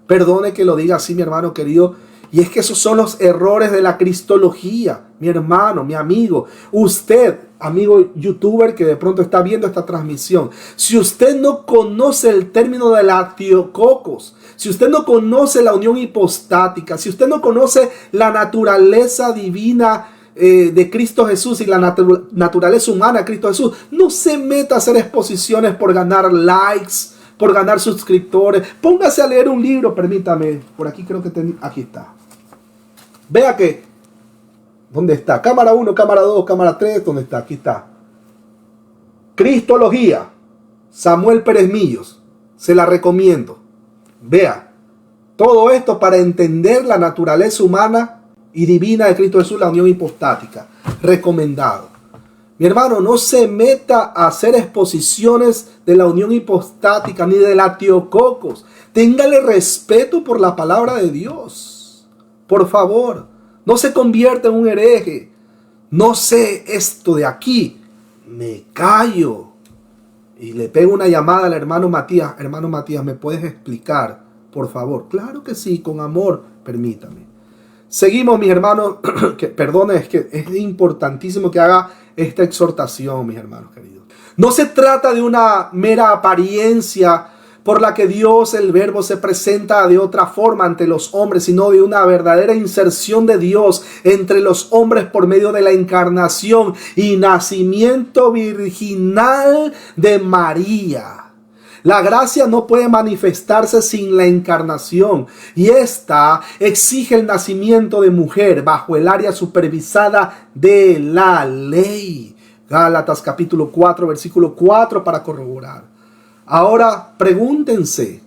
Perdone que lo diga así, mi hermano querido. Y es que esos son los errores de la cristología, mi hermano, mi amigo. Usted, amigo youtuber que de pronto está viendo esta transmisión, si usted no conoce el término de la teococos, si usted no conoce la unión hipostática, si usted no conoce la naturaleza divina de Cristo Jesús y la naturaleza humana de Cristo Jesús, no se meta a hacer exposiciones por ganar likes, por ganar suscriptores. Póngase a leer un libro, permítame. Por aquí creo que aquí está. Vea que, ¿dónde está? Cámara 1, cámara 2, cámara 3, ¿dónde está? Aquí está. Cristología, Samuel Pérez Millos. Se la recomiendo. Vea, todo esto para entender la naturaleza humana y divina de Cristo Jesús, la unión hipostática. Recomendado. Mi hermano, no se meta a hacer exposiciones de la unión hipostática ni de la teococos. Téngale respeto por la palabra de Dios. Por favor, no se convierta en un hereje. No sé esto de aquí. Me callo. Y le pego una llamada al hermano Matías. Hermano Matías, ¿me puedes explicar? Por favor. Claro que sí, con amor. Permítame. Seguimos, mis hermanos. Perdone, es que es importantísimo que haga esta exhortación, mis hermanos queridos. No se trata de una mera apariencia por la que Dios, el Verbo, se presenta de otra forma ante los hombres, sino de una verdadera inserción de Dios entre los hombres por medio de la encarnación y nacimiento virginal de María. La gracia no puede manifestarse sin la encarnación, y esta exige el nacimiento de mujer bajo el área supervisada de la ley. Gálatas capítulo 4, versículo 4 para corroborar. Ahora pregúntense,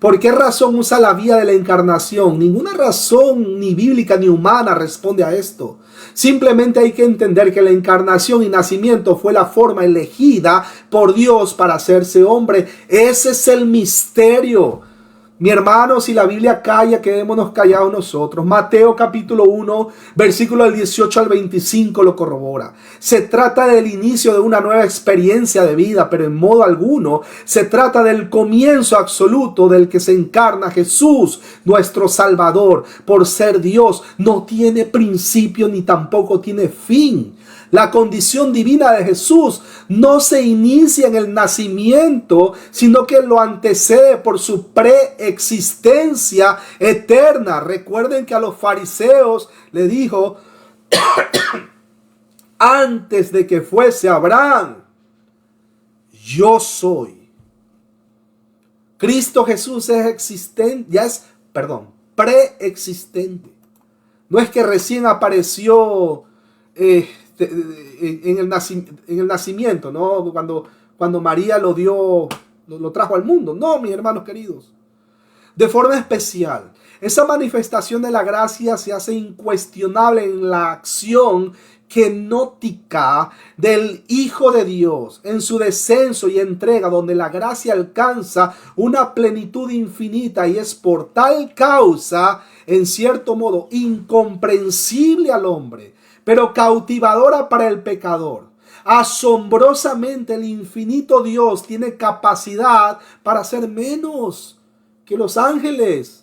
¿por qué razón usa la vía de la encarnación? Ninguna razón ni bíblica ni humana responde a esto. Simplemente hay que entender que la encarnación y nacimiento fue la forma elegida por Dios para hacerse hombre. Ese es el misterio. Mi hermano, si la Biblia calla, quedémonos callados nosotros. Mateo capítulo 1, versículo del 18 al 25 lo corrobora. Se trata del inicio de una nueva experiencia de vida, pero en modo alguno se trata del comienzo absoluto del que se encarna Jesús, nuestro Salvador. Por ser Dios, no tiene principio ni tampoco tiene fin. La condición divina de Jesús no se inicia en el nacimiento, sino que lo antecede por su preexistencia eterna. Recuerden que a los fariseos le dijo, antes de que fuese Abraham, yo soy. Cristo Jesús es existente, preexistente. No es que recién apareció en el nacimiento, ¿no? Cuando María lo trajo al mundo. No, mis hermanos queridos. De forma especial, esa manifestación de la gracia se hace incuestionable en la acción genótica del Hijo de Dios, en su descenso y entrega, donde la gracia alcanza una plenitud infinita y es por tal causa, en cierto modo, incomprensible al hombre, pero cautivadora para el pecador. Asombrosamente, el infinito Dios tiene capacidad para ser menos que los ángeles.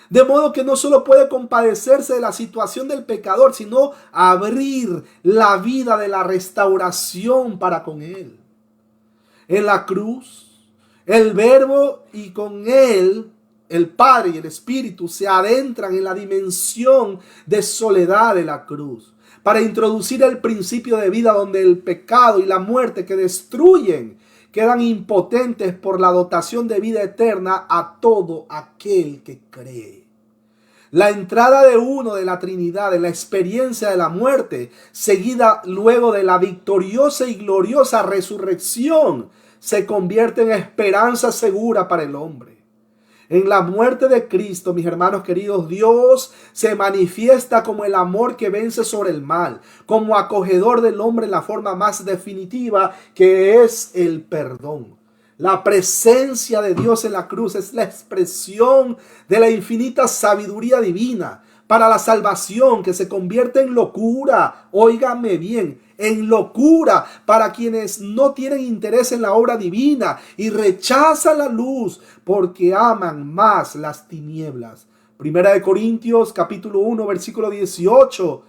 De modo que no solo puede compadecerse de la situación del pecador, sino abrir la vida de la restauración para con él. En la cruz, el Verbo y con él el Padre y el Espíritu se adentran en la dimensión de soledad de la cruz, para introducir el principio de vida donde el pecado y la muerte que destruyen quedan impotentes por la dotación de vida eterna a todo aquel que cree. La entrada de uno de la Trinidad en la experiencia de la muerte, seguida luego de la victoriosa y gloriosa resurrección, se convierte en esperanza segura para el hombre. En la muerte de Cristo, mis hermanos queridos, Dios se manifiesta como el amor que vence sobre el mal, como acogedor del hombre en la forma más definitiva, que es el perdón. La presencia de Dios en la cruz es la expresión de la infinita sabiduría divina para la salvación, que se convierte en locura, óigame bien, en locura para quienes no tienen interés en la obra divina y rechazan la luz porque aman más las tinieblas. Primera de Corintios capítulo 1 versículo 18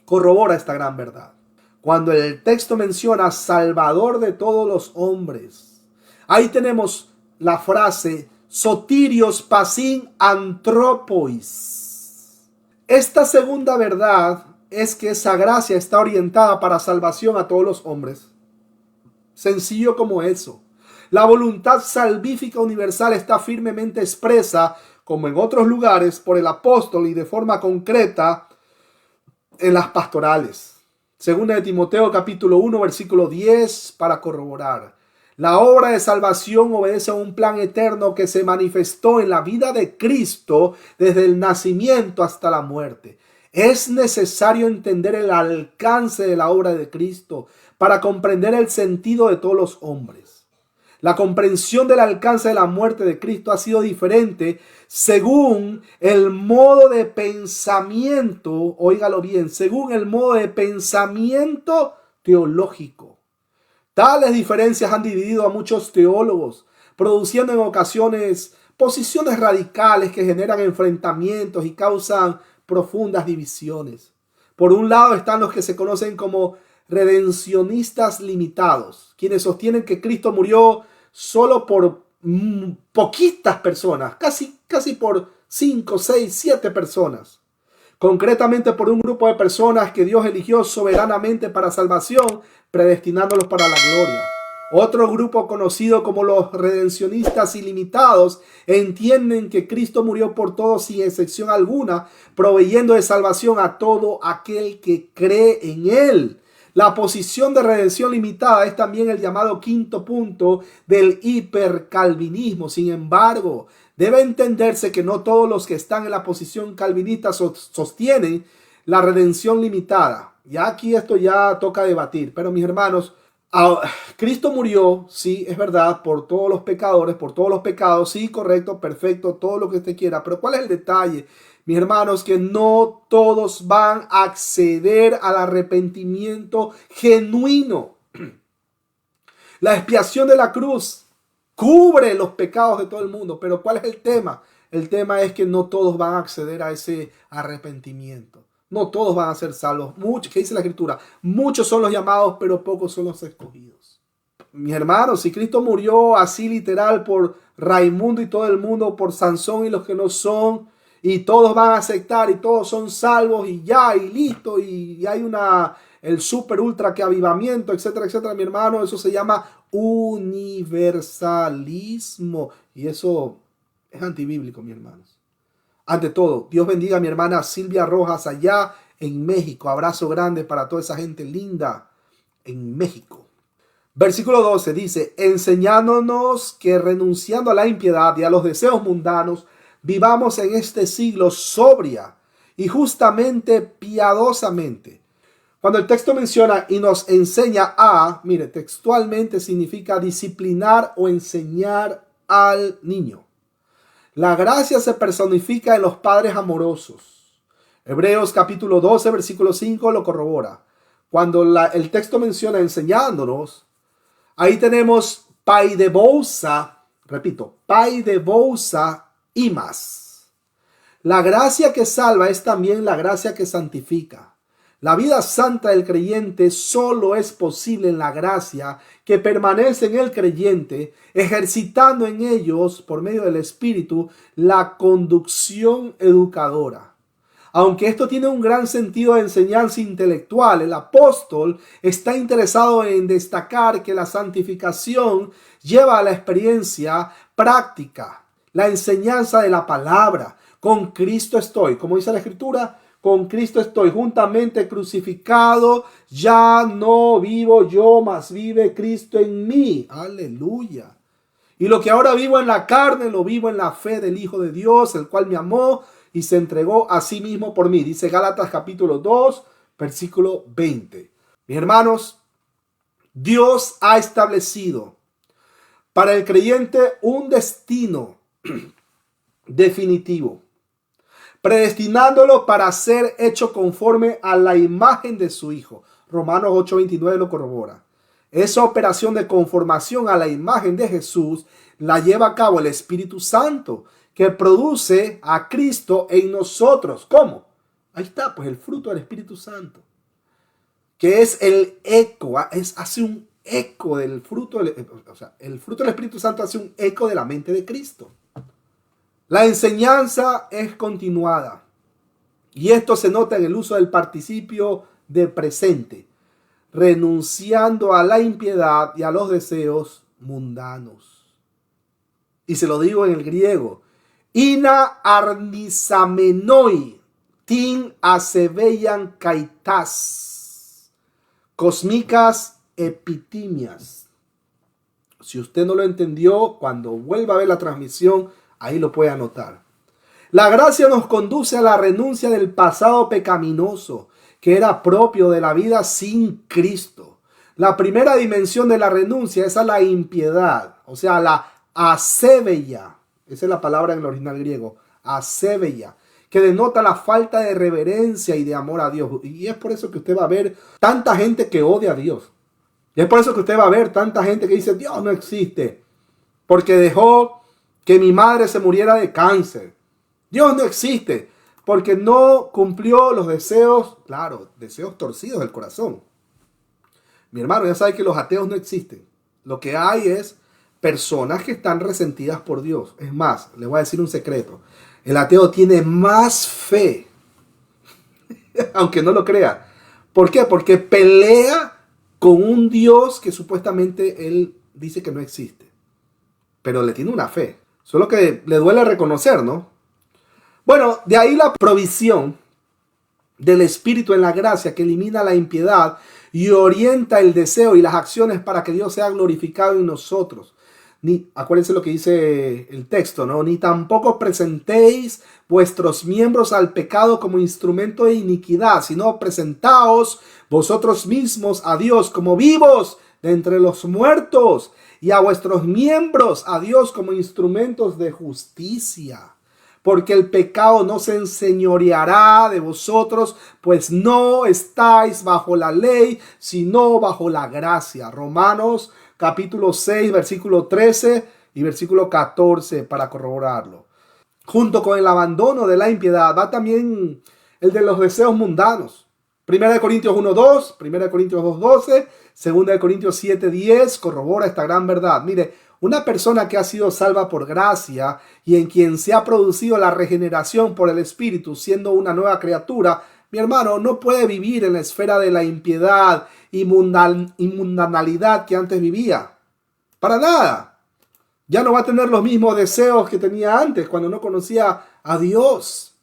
corrobora esta gran verdad. Cuando el texto menciona Salvador de todos los hombres, ahí tenemos la frase Sotirios pasin anthropois. Esta segunda verdad es que esa gracia está orientada para salvación a todos los hombres. Sencillo como eso. La voluntad salvífica universal está firmemente expresa, como en otros lugares, por el apóstol y de forma concreta en las pastorales. Segunda de Timoteo capítulo 1 versículo 10 para corroborar. La obra de salvación obedece a un plan eterno que se manifestó en la vida de Cristo desde el nacimiento hasta la muerte. Es necesario entender el alcance de la obra de Cristo para comprender el sentido de todos los hombres. La comprensión del alcance de la muerte de Cristo ha sido diferente según el modo de pensamiento, óigalo bien, según el modo de pensamiento teológico. Tales diferencias han dividido a muchos teólogos, produciendo en ocasiones posiciones radicales que generan enfrentamientos y causan profundas divisiones. Por un lado están los que se conocen como redencionistas limitados, quienes sostienen que Cristo murió solo por poquitas personas, casi por 5, 6, 7 personas. Concretamente por un grupo de personas que Dios eligió soberanamente para salvación, predestinándolos para la gloria. Otro grupo conocido como los redencionistas ilimitados entienden que Cristo murió por todos sin excepción alguna, proveyendo de salvación a todo aquel que cree en él. La posición de redención limitada es también el llamado quinto punto del hipercalvinismo. Sin embargo, debe entenderse que no todos los que están en la posición calvinista sostienen la redención limitada. Ya aquí esto ya toca debatir, pero mis hermanos, Cristo murió, sí, es verdad, por todos los pecadores, por todos los pecados, sí, correcto, perfecto, todo lo que usted quiera, pero ¿cuál es el detalle? Mis hermanos, que no todos van a acceder al arrepentimiento genuino. La expiación de la cruz cubre los pecados de todo el mundo, pero ¿cuál es el tema? El tema es que no todos van a acceder a ese arrepentimiento. No todos van a ser salvos. Muchos, ¿qué dice la Escritura? Muchos son los llamados, pero pocos son los escogidos. Mis hermanos, si Cristo murió así literal por Raimundo y todo el mundo, por Sansón y los que no son, y todos van a aceptar y todos son salvos y ya, y listo, y hay el super ultra que avivamiento, etcétera, etcétera, mi hermano, eso se llama universalismo, y eso es antibíblico, mis hermanos. Ante todo, Dios bendiga a mi hermana Silvia Rojas allá en México. Abrazo grande para toda esa gente linda en México. Versículo 12 dice, enseñándonos que renunciando a la impiedad y a los deseos mundanos, vivamos en este siglo sobria y justamente piadosamente. Cuando el texto menciona y nos enseña a, mire, textualmente significa disciplinar o enseñar al niño. La gracia se personifica en los padres amorosos. Hebreos capítulo 12, versículo 5 lo corrobora. Cuando el texto menciona enseñándonos, ahí tenemos paidebousa, repito, paidebousa y más. La gracia que salva es también la gracia que santifica. La vida santa del creyente solo es posible en la gracia que permanece en el creyente, ejercitando en ellos, por medio del Espíritu, la conducción educadora. Aunque esto tiene un gran sentido de enseñanza intelectual, el apóstol está interesado en destacar que la santificación lleva a la experiencia práctica, la enseñanza de la palabra. Con Cristo estoy, como dice la Escritura, con Cristo estoy juntamente crucificado, ya no vivo yo, mas vive Cristo en mí. Aleluya. Y lo que ahora vivo en la carne, lo vivo en la fe del Hijo de Dios, el cual me amó y se entregó a sí mismo por mí. Dice Gálatas capítulo 2, versículo 20. Mis hermanos, Dios ha establecido para el creyente un destino definitivo, predestinándolo para ser hecho conforme a la imagen de su Hijo. Romanos 8:29 lo corrobora. Esa operación de conformación a la imagen de Jesús la lleva a cabo el Espíritu Santo, que produce a Cristo en nosotros. ¿Cómo? Ahí está, pues el fruto del Espíritu Santo, que es el eco, hace un eco del fruto, el fruto del Espíritu Santo hace un eco de la mente de Cristo. La enseñanza es continuada y esto se nota en el uso del participio de presente, renunciando a la impiedad y a los deseos mundanos. Y se lo digo en el griego, ina arnisamenoi tin asebeian kaitas, cósmicas epitimias. Si usted no lo entendió, cuando vuelva a ver la transmisión, ahí lo puede anotar. La gracia nos conduce a la renuncia del pasado pecaminoso que era propio de la vida sin Cristo. La primera dimensión de la renuncia es a la impiedad, o sea, la asebeia. Esa es la palabra en el original griego, asebeia, que denota la falta de reverencia y de amor a Dios. Y es por eso que usted va a ver tanta gente que odia a Dios. Y es por eso que usted va a ver tanta gente que dice, Dios no existe, porque dejó que mi madre se muriera de cáncer. Dios no existe, porque no cumplió los deseos, claro, deseos torcidos del corazón. Mi hermano, ya sabe que los ateos no existen. Lo que hay es personas que están resentidas por Dios. Es más, le voy a decir un secreto. El ateo tiene más fe, aunque no lo crea. ¿Por qué? Porque pelea con un Dios que supuestamente él dice que no existe, pero le tiene una fe. Solo que le duele reconocer, ¿no? Bueno, de ahí la provisión del Espíritu en la gracia que elimina la impiedad y orienta el deseo y las acciones para que Dios sea glorificado en nosotros. Acuérdense lo que dice el texto, ¿no? Ni tampoco presentéis vuestros miembros al pecado como instrumento de iniquidad, sino presentaos vosotros mismos a Dios como vivos de entre los muertos y a vuestros miembros a Dios como instrumentos de justicia. Porque el pecado no se enseñoreará de vosotros, pues no estáis bajo la ley, sino bajo la gracia. Romanos capítulo 6, versículo 13 y versículo 14 para corroborarlo. Junto con el abandono de la impiedad va también el de los deseos mundanos. 1 Corintios 1:2, 1 Corintios 2:12, 2 Corintios 7:10 corrobora esta gran verdad. Mire, una persona que ha sido salva por gracia y en quien se ha producido la regeneración por el Espíritu, siendo una nueva criatura, mi hermano, no puede vivir en la esfera de la impiedad y mundanalidad que antes vivía. Para nada. Ya no va a tener los mismos deseos que tenía antes cuando no conocía a Dios.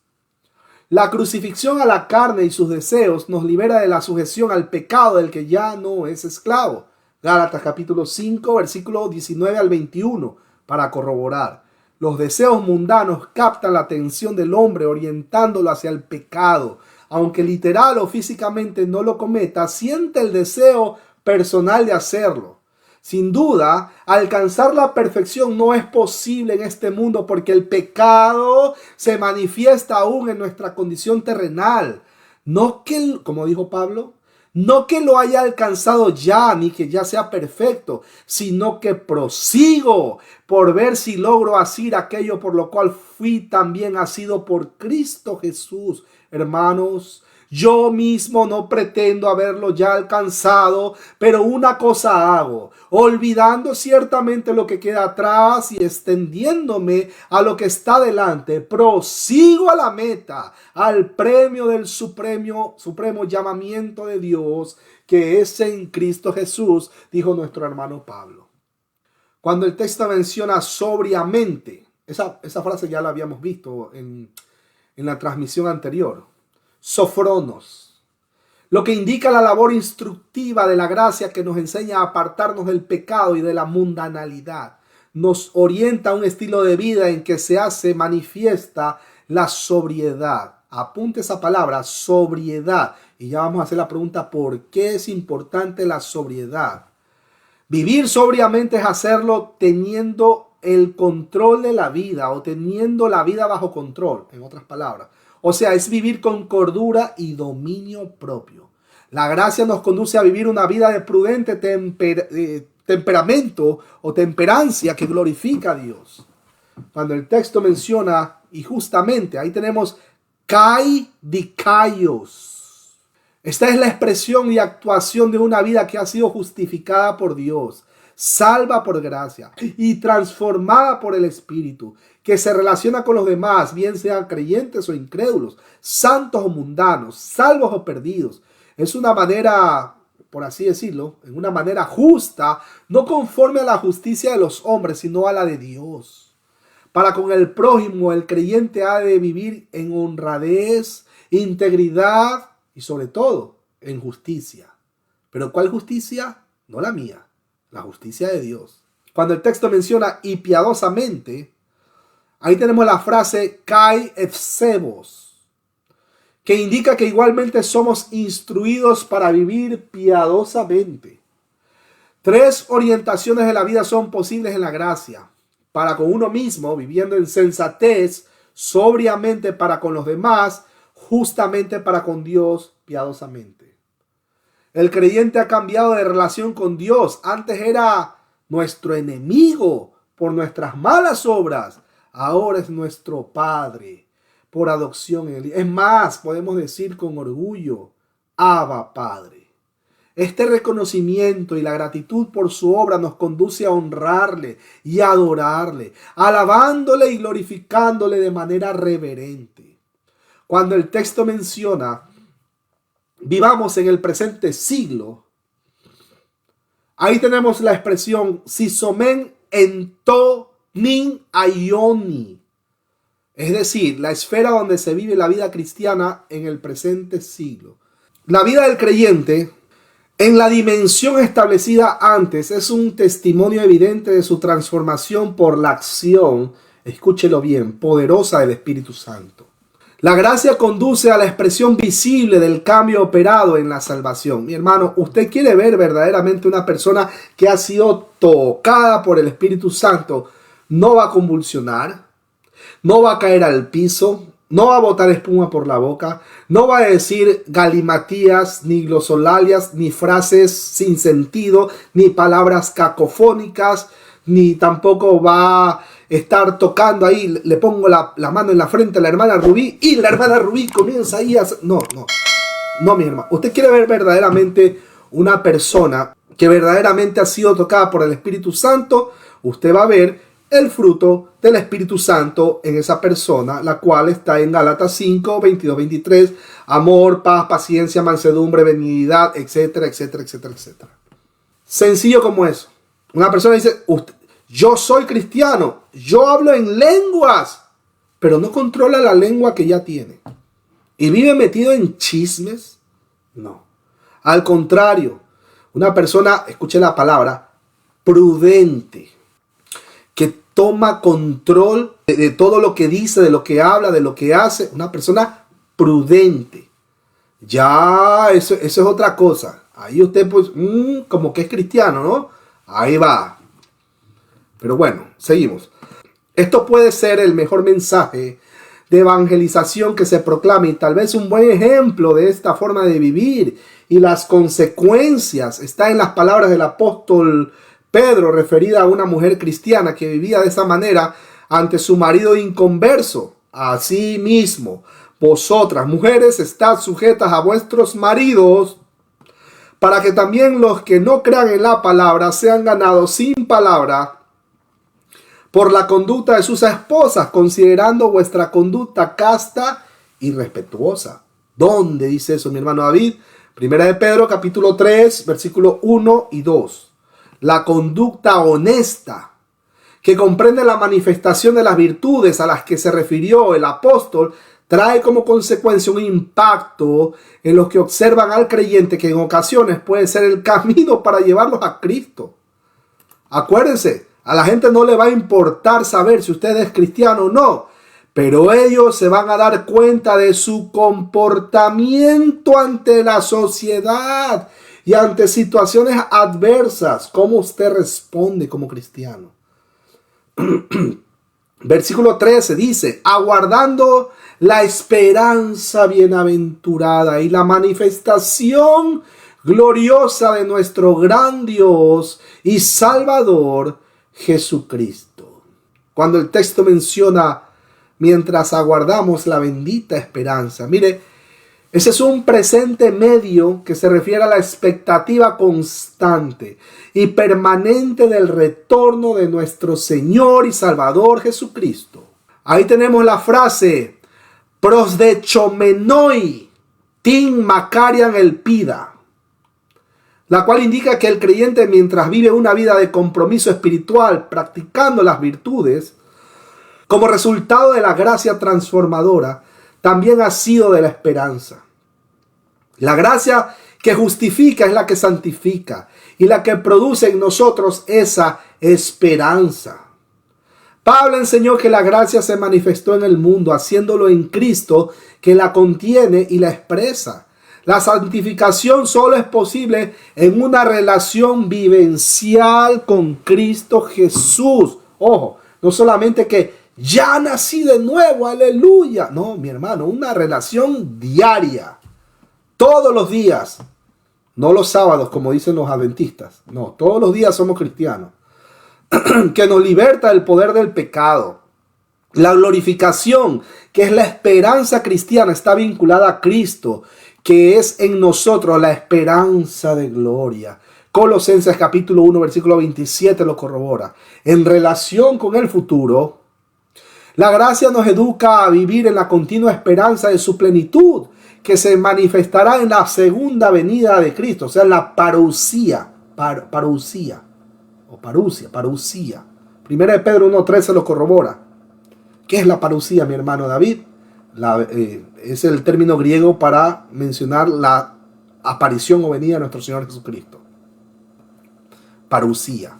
La crucifixión a la carne y sus deseos nos libera de la sujeción al pecado del que ya no es esclavo. Gálatas capítulo 5, versículo 19 al 21, para corroborar. Los deseos mundanos captan la atención del hombre orientándolo hacia el pecado. Aunque literal o físicamente no lo cometa, siente el deseo personal de hacerlo. Sin duda, alcanzar la perfección no es posible en este mundo porque el pecado se manifiesta aún en nuestra condición terrenal. No que, como dijo Pablo, no que lo haya alcanzado ya, ni que ya sea perfecto, sino que prosigo por ver si logro asir aquello por lo cual fui también asido por Cristo Jesús. Hermanos, yo mismo no pretendo haberlo ya alcanzado, pero una cosa hago, olvidando ciertamente lo que queda atrás y extendiéndome a lo que está delante, prosigo a la meta, al premio del supremo llamamiento de Dios, que es en Cristo Jesús, dijo nuestro hermano Pablo. Cuando el texto menciona sobriamente, esa frase ya la habíamos visto en la transmisión anterior. Sofronos, lo que indica la labor instructiva de la gracia que nos enseña a apartarnos del pecado y de la mundanalidad. Nos orienta a un estilo de vida en que se hace manifiesta la sobriedad. Apunte esa palabra, sobriedad. Y ya vamos a hacer la pregunta, ¿por qué es importante la sobriedad? Vivir sobriamente es hacerlo teniendo el control de la vida o teniendo la vida bajo control, en otras palabras. O sea, es vivir con cordura y dominio propio. La gracia nos conduce a vivir una vida de prudente temperamento o temperancia que glorifica a Dios. Cuando el texto menciona, y justamente ahí tenemos kai dikaios. Esta es la expresión y actuación de una vida que ha sido justificada por Dios, salva por gracia y transformada por el Espíritu, que se relaciona con los demás, bien sean creyentes o incrédulos, santos o mundanos, salvos o perdidos. Es una manera, por así decirlo, en una manera justa, no conforme a la justicia de los hombres, sino a la de Dios. Para con el prójimo, el creyente ha de vivir en honradez, integridad y sobre todo en justicia. ¿Pero cuál justicia? No la mía, la justicia de Dios. Cuando el texto menciona y piadosamente, ahí tenemos la frase kai ephsebos, que indica que igualmente somos instruidos para vivir piadosamente. 3 orientaciones de la vida son posibles en la gracia. Para con uno mismo, viviendo en sensatez, sobriamente para con los demás, justamente para con Dios, piadosamente. El creyente ha cambiado de relación con Dios. Antes era nuestro enemigo por nuestras malas obras. Ahora es nuestro Padre por adopción. Es más, podemos decir con orgullo, Abba Padre. Este reconocimiento y la gratitud por su obra nos conduce a honrarle y adorarle, alabándole y glorificándole de manera reverente. Cuando el texto menciona, vivamos en el presente siglo, Ahí tenemos la expresión sisomen ento nin aioni. Es decir, la esfera donde se vive la vida cristiana en el presente siglo. La vida del creyente, en la dimensión establecida antes, es un testimonio evidente de su transformación por la acción, escúchelo bien, poderosa del Espíritu Santo. La gracia conduce a la expresión visible del cambio operado en la salvación. Mi hermano, ¿usted quiere ver verdaderamente una persona que ha sido tocada por el Espíritu Santo? No va a convulsionar, no va a caer al piso, no va a botar espuma por la boca, no va a decir galimatías, ni glosolalias, ni frases sin sentido, ni palabras cacofónicas, ni tampoco va a estar tocando ahí, le pongo la mano en la frente a la hermana Rubí y la hermana Rubí comienza ahí a hacer... No, mi hermano. Usted quiere ver verdaderamente una persona que verdaderamente ha sido tocada por el Espíritu Santo, usted va a ver el fruto del Espíritu Santo en esa persona, la cual está en Gálatas 5, 22, 23, amor, paz, paciencia, mansedumbre, benignidad, etcétera, etcétera, etcétera, etcétera. Sencillo como eso. Una persona dice, yo soy cristiano, yo hablo en lenguas, pero no controla la lengua que ya tiene. Y vive metido en chismes. No. Al contrario, una persona, escuche la palabra, prudente, que toma control de todo lo que dice, de lo que habla, de lo que hace. Una persona prudente. Ya, eso es otra cosa. Ahí usted pues, como que es cristiano, ¿no? Ahí va. Pero bueno, seguimos. Esto puede ser el mejor mensaje de evangelización que se proclame y tal vez un buen ejemplo de esta forma de vivir y las consecuencias está en las palabras del apóstol Pedro referida a una mujer cristiana que vivía de esa manera ante su marido inconverso. Asimismo, vosotras mujeres estad sujetas a vuestros maridos para que también los que no crean en la palabra sean ganados sin palabra por la conducta de sus esposas, considerando vuestra conducta casta y respetuosa. ¿Dónde dice eso, mi hermano David? Primera de Pedro, capítulo 3, versículo 1 y 2. La conducta honesta, que comprende la manifestación de las virtudes a las que se refirió el apóstol, trae como consecuencia un impacto en los que observan al creyente que en ocasiones puede ser el camino para llevarlos a Cristo. Acuérdense, a la gente no le va a importar saber si usted es cristiano o no, pero ellos se van a dar cuenta de su comportamiento ante la sociedad y ante situaciones adversas, cómo usted responde como cristiano. Versículo 13 dice, aguardando la esperanza bienaventurada y la manifestación gloriosa de nuestro gran Dios y Salvador Jesucristo. Cuando el texto menciona mientras aguardamos la bendita esperanza, mire, ese es un presente medio que se refiere a la expectativa constante y permanente del retorno de nuestro Señor y Salvador Jesucristo. Ahí tenemos la frase prosdechomenoi tin makarian elpida, la cual indica que el creyente, mientras vive una vida de compromiso espiritual, practicando las virtudes, como resultado de la gracia transformadora, también ha sido de la esperanza. La gracia que justifica es la que santifica y la que produce en nosotros esa esperanza. Pablo enseñó que la gracia se manifestó en el mundo, haciéndolo en Cristo, que la contiene y la expresa. La santificación solo es posible en una relación vivencial con Cristo Jesús. Ojo, no solamente que ya nací de nuevo, aleluya. No, mi hermano, una relación diaria, todos los días. No los sábados, como dicen los adventistas. No, todos los días somos cristianos. Que nos liberta del poder del pecado. La glorificación, que es la esperanza cristiana, está vinculada a Cristo, que es en nosotros la esperanza de gloria. Colosenses capítulo 1, versículo 27 lo corrobora. En relación con el futuro, la gracia nos educa a vivir en la continua esperanza de su plenitud, que se manifestará en la segunda venida de Cristo, o sea, la parusía. parucía, o parucía. Primera de Pedro 1:13 lo corrobora. ¿Qué es la parucía, mi hermano David? Es el término griego para mencionar la aparición o venida de nuestro Señor Jesucristo. Parucía.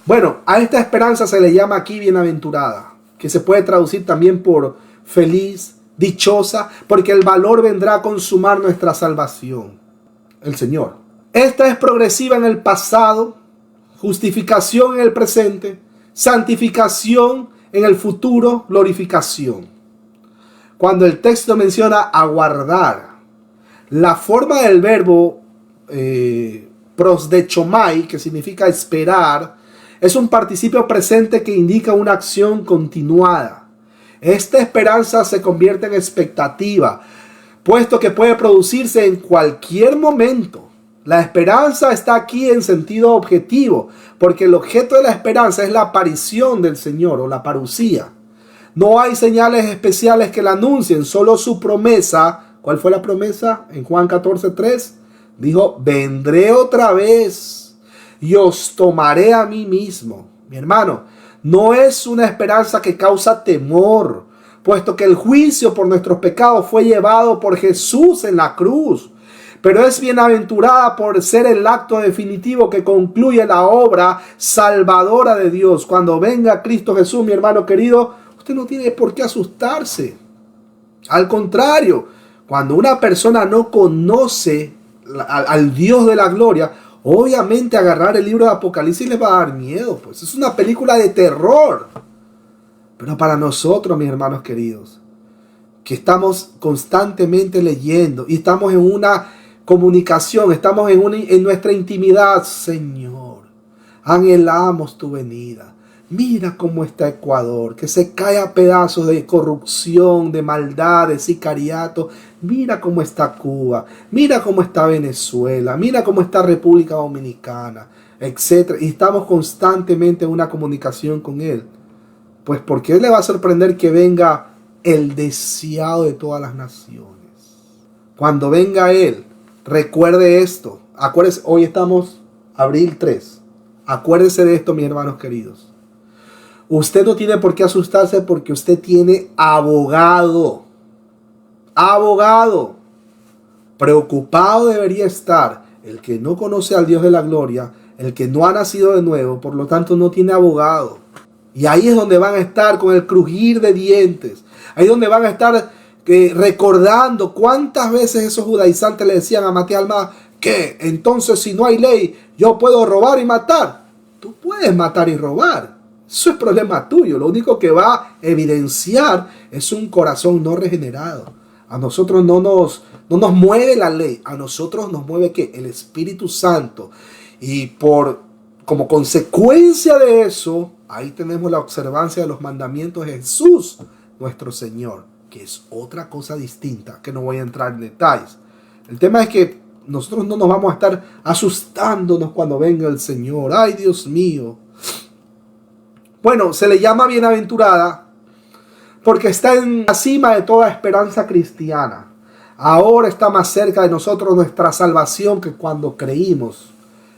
Bueno, a esta esperanza se le llama aquí bienaventurada, que se puede traducir también por feliz, dichosa, porque el valor vendrá a consumar nuestra salvación, el Señor. Esta es progresiva en el pasado, justificación en el presente, santificación en el futuro, glorificación. Cuando el texto menciona aguardar, la forma del verbo prosdechomai, que significa esperar, es un participio presente que indica una acción continuada. Esta esperanza se convierte en expectativa, puesto que puede producirse en cualquier momento. La esperanza está aquí en sentido objetivo, porque el objeto de la esperanza es la aparición del Señor o la parucía. No hay señales especiales que la anuncien, solo su promesa. ¿Cuál fue la promesa? En Juan 14:3 dijo: vendré otra vez y os tomaré a mí mismo. Mi hermano, no es una esperanza que causa temor, puesto que el juicio por nuestros pecados fue llevado por Jesús en la cruz. Pero es bienaventurada por ser el acto definitivo que concluye la obra salvadora de Dios. Cuando venga Cristo Jesús, mi hermano querido, usted no tiene por qué asustarse. Al contrario, cuando una persona no conoce al Dios de la gloria, obviamente agarrar el libro de Apocalipsis les va a dar miedo, pues es una película de terror. Pero para nosotros, mis hermanos queridos, que estamos constantemente leyendo y estamos en una comunicación, estamos en nuestra intimidad, Señor, anhelamos tu venida. Mira cómo está Ecuador, que se cae a pedazos de corrupción, de maldad, de sicariato. Mira cómo está Cuba, mira cómo está Venezuela, mira cómo está República Dominicana, etc. Y estamos constantemente en una comunicación con Él. Pues ¿por qué le va a sorprender que venga el deseado de todas las naciones? Cuando venga Él, recuerde esto. Acuérdese, hoy estamos abril 3. Acuérdese de esto, mis hermanos queridos. Usted no tiene por qué asustarse porque usted tiene abogado. Abogado. Preocupado debería estar el que no conoce al Dios de la gloria, el que no ha nacido de nuevo, por lo tanto no tiene abogado. Y ahí es donde van a estar con el crujir de dientes. Ahí es donde van a estar recordando cuántas veces esos judaizantes le decían a Matías Almada que entonces si no hay ley yo puedo robar y matar. Tú puedes matar y robar. Eso es problema tuyo. Lo único que va a evidenciar es un corazón no regenerado. A nosotros no nos mueve la ley. A nosotros nos mueve ¿qué? El Espíritu Santo. Y como consecuencia de eso, ahí tenemos la observancia de los mandamientos de Jesús, nuestro Señor, que es otra cosa distinta, que no voy a entrar en detalles. El tema es que nosotros no nos vamos a estar asustándonos cuando venga el Señor. ¡Ay, Dios mío! Bueno, se le llama bienaventurada porque está en la cima de toda esperanza cristiana. Ahora está más cerca de nosotros nuestra salvación que cuando creímos.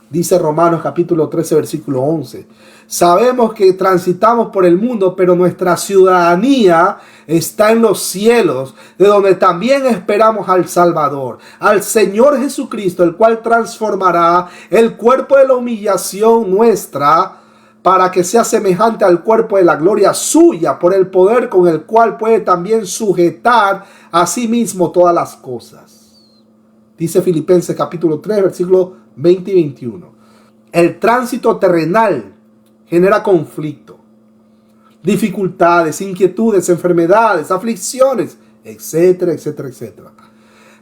Dice Romanos capítulo 13, versículo 11. Sabemos que transitamos por el mundo, pero nuestra ciudadanía está en los cielos, de donde también esperamos al Salvador, al Señor Jesucristo, el cual transformará el cuerpo de la humillación nuestra para que sea semejante al cuerpo de la gloria suya, por el poder con el cual puede también sujetar a sí mismo todas las cosas. Dice Filipenses capítulo 3, versículo 20 y 21. El tránsito terrenal genera conflicto, dificultades, inquietudes, enfermedades, aflicciones, etcétera, etcétera, etcétera.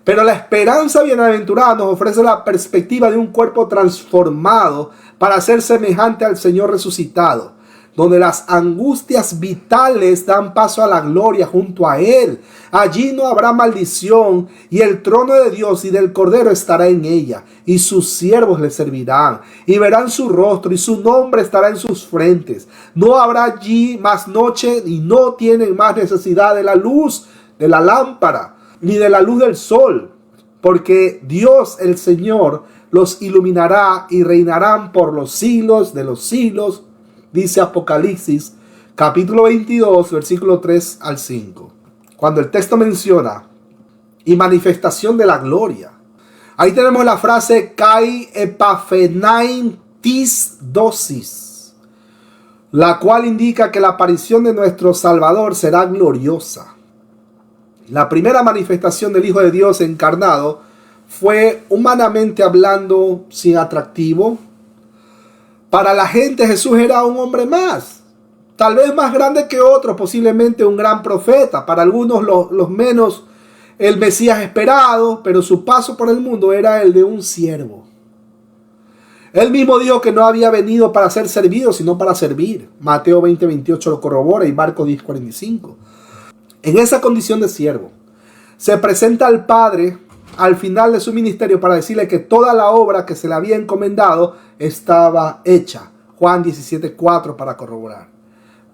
Pero la esperanza bienaventurada nos ofrece la perspectiva de un cuerpo transformado para ser semejante al Señor resucitado, donde las angustias vitales dan paso a la gloria junto a Él. Allí no habrá maldición, y el trono de Dios y del Cordero estará en ella, y sus siervos le servirán, y verán su rostro, y su nombre estará en sus frentes. No habrá allí más noche, y no tienen más necesidad de la luz de la lámpara, ni de la luz del sol, porque Dios el Señor los iluminará y reinarán por los siglos de los siglos, dice Apocalipsis, capítulo 22, versículo 3 al 5. Cuando el texto menciona y manifestación de la gloria, ahí tenemos la frase kai epaphenein tis dosis, la cual indica que la aparición de nuestro Salvador será gloriosa. La primera manifestación del Hijo de Dios encarnado fue, humanamente hablando, sin atractivo. Para la gente Jesús era un hombre más, tal vez más grande que otros, posiblemente un gran profeta, para algunos los menos el Mesías esperado, pero su paso por el mundo era el de un siervo. Él mismo dijo que no había venido para ser servido, sino para servir. Mateo 20:28 lo corrobora y Marcos 10:45. En esa condición de siervo, se presenta al Padre al final de su ministerio para decirle que toda la obra que se le había encomendado estaba hecha. Juan 17:4 para corroborar.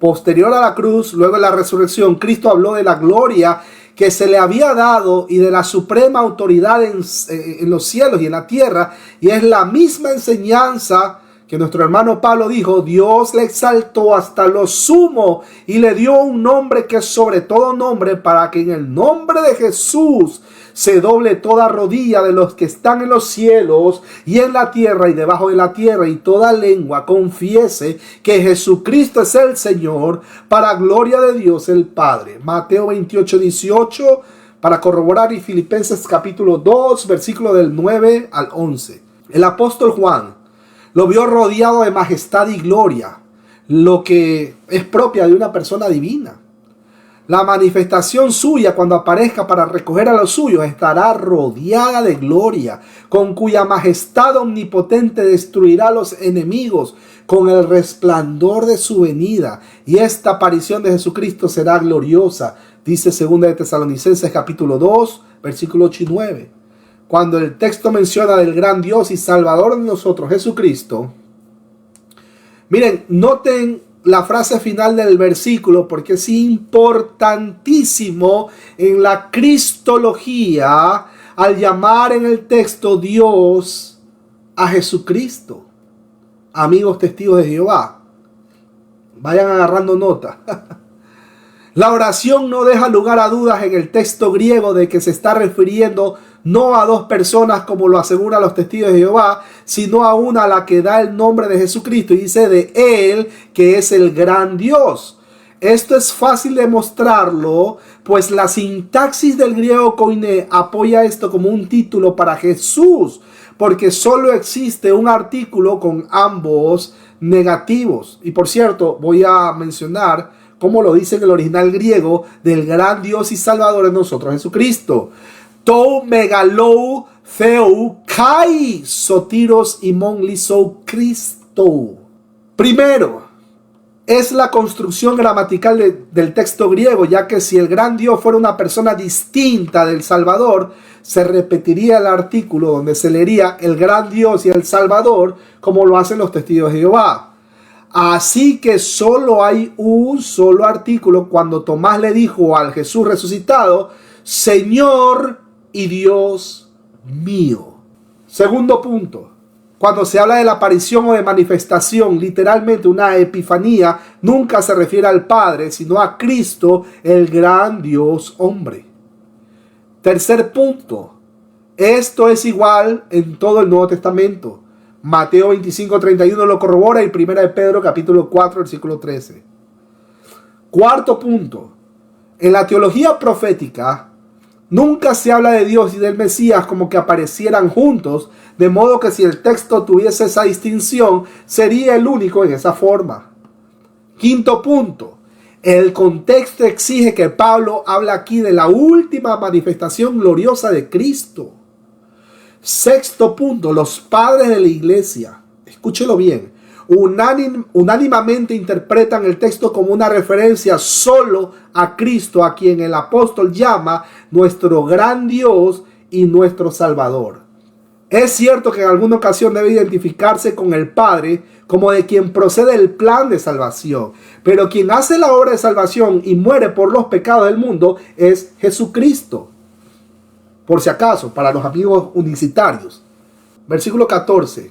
Posterior a la cruz, luego de la resurrección, Cristo habló de la gloria que se le había dado y de la suprema autoridad en los cielos y en la tierra. Y es la misma enseñanza que nuestro hermano Pablo dijo: Dios le exaltó hasta lo sumo y le dio un nombre que es sobre todo nombre, para que en el nombre de Jesús se doble toda rodilla de los que están en los cielos y en la tierra y debajo de la tierra, y toda lengua confiese que Jesucristo es el Señor, para gloria de Dios el Padre. Mateo 28:18 para corroborar, y Filipenses capítulo 2, versículo del 9 al 11. El apóstol Juan lo vio rodeado de majestad y gloria, lo que es propia de una persona divina. La manifestación suya, cuando aparezca para recoger a los suyos, estará rodeada de gloria, con cuya majestad omnipotente destruirá a los enemigos con el resplandor de su venida. Y esta aparición de Jesucristo será gloriosa, dice 2 de Tesalonicenses capítulo 2, versículo 8 y 9. Cuando el texto menciona del gran Dios y Salvador de nosotros, Jesucristo, miren, noten la frase final del versículo, porque es importantísimo en la cristología al llamar en el texto Dios a Jesucristo. Amigos testigos de Jehová, vayan agarrando nota. La oración no deja lugar a dudas en el texto griego de que se está refiriendo no a dos personas como lo aseguran los testigos de Jehová, sino a una a la que da el nombre de Jesucristo y dice de Él que es el gran Dios. Esto es fácil de mostrarlo, pues la sintaxis del griego koine apoya esto como un título para Jesús, porque solo existe un artículo con ambos negativos. Y por cierto, voy a mencionar cómo lo dice en el original griego del gran Dios y Salvador de nosotros, Jesucristo. Tou megalou theou kai sotiros imon lisou Cristo. Primero, es la construcción gramatical del texto griego, ya que si el gran Dios fuera una persona distinta del Salvador, se repetiría el artículo donde se leería el gran Dios y el Salvador, como lo hacen los testigos de Jehová. Así que solo hay un solo artículo cuando Tomás le dijo al Jesús resucitado: Señor y Dios mío. Segundo punto, cuando se habla de la aparición o de manifestación, literalmente una epifanía, nunca se refiere al Padre, sino a Cristo, el gran Dios hombre. Tercer punto, esto es igual en todo el Nuevo Testamento. Mateo 25:31 lo corrobora y 1 de Pedro capítulo 4 versículo 13. Cuarto punto, en la teología profética nunca se habla de Dios y del Mesías como que aparecieran juntos, de modo que si el texto tuviese esa distinción, sería el único en esa forma. Quinto punto, el contexto exige que Pablo habla aquí de la última manifestación gloriosa de Cristo. Sexto punto, los padres de la iglesia, escúchelo bien, unánimamente interpretan el texto como una referencia solo a Cristo, a quien el apóstol llama nuestro gran Dios y nuestro Salvador. Es cierto que en alguna ocasión debe identificarse con el Padre como de quien procede el plan de salvación, pero quien hace la obra de salvación y muere por los pecados del mundo es Jesucristo. Por si acaso, para los amigos unicitarios. versículo 14.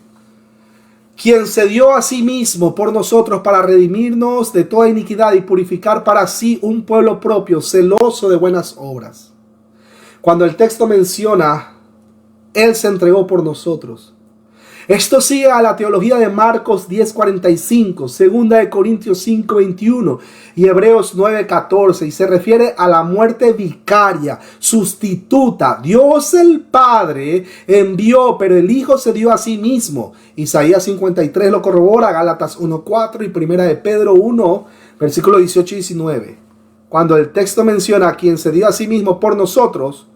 Quien se dio a sí mismo por nosotros para redimirnos de toda iniquidad y purificar para sí un pueblo propio, celoso de buenas obras. Cuando el texto menciona, Él se entregó por nosotros. Esto sigue a la teología de Marcos 10:45, segunda de Corintios 5:21 y Hebreos 9:14, y se refiere a la muerte vicaria, sustituta. Dios el Padre envió, pero el Hijo se dio a sí mismo. Isaías 53 lo corrobora, Gálatas 1:4 y primera de Pedro 1, versículos 18 y 19. Cuando el texto menciona a quien se dio a sí mismo por nosotros,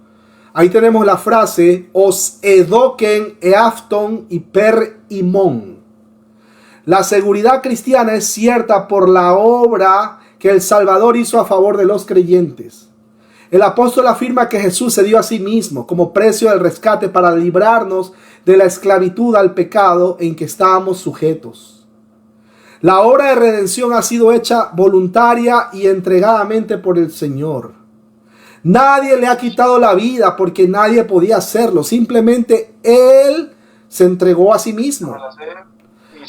ahí tenemos la frase os edoken eafton y per imón. La seguridad cristiana es cierta por la obra que el Salvador hizo a favor de los creyentes. El apóstol afirma que Jesús se dio a sí mismo como precio del rescate para librarnos de la esclavitud al pecado en que estábamos sujetos. La obra de redención ha sido hecha voluntaria y entregadamente por el Señor. Nadie le ha quitado la vida porque nadie podía hacerlo. Simplemente Él se entregó a sí mismo.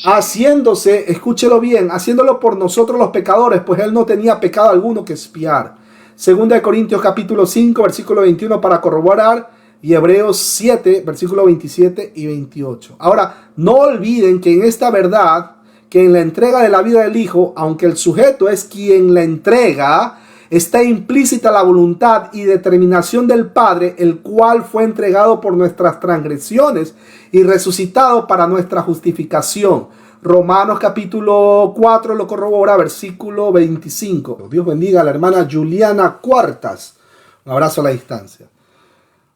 Haciéndose, escúchelo bien, haciéndolo por nosotros los pecadores, pues Él no tenía pecado alguno que expiar. Segunda de Corintios capítulo 5, versículo 21 para corroborar, y Hebreos 7, versículo 27 y 28. Ahora, no olviden que en esta verdad, que en la entrega de la vida del Hijo, aunque el sujeto es quien la entrega, está implícita la voluntad y determinación del Padre, el cual fue entregado por nuestras transgresiones y resucitado para nuestra justificación. Romanos capítulo 4 lo corrobora, versículo 25. Dios bendiga a la hermana Juliana Cuartas. Un abrazo a la distancia.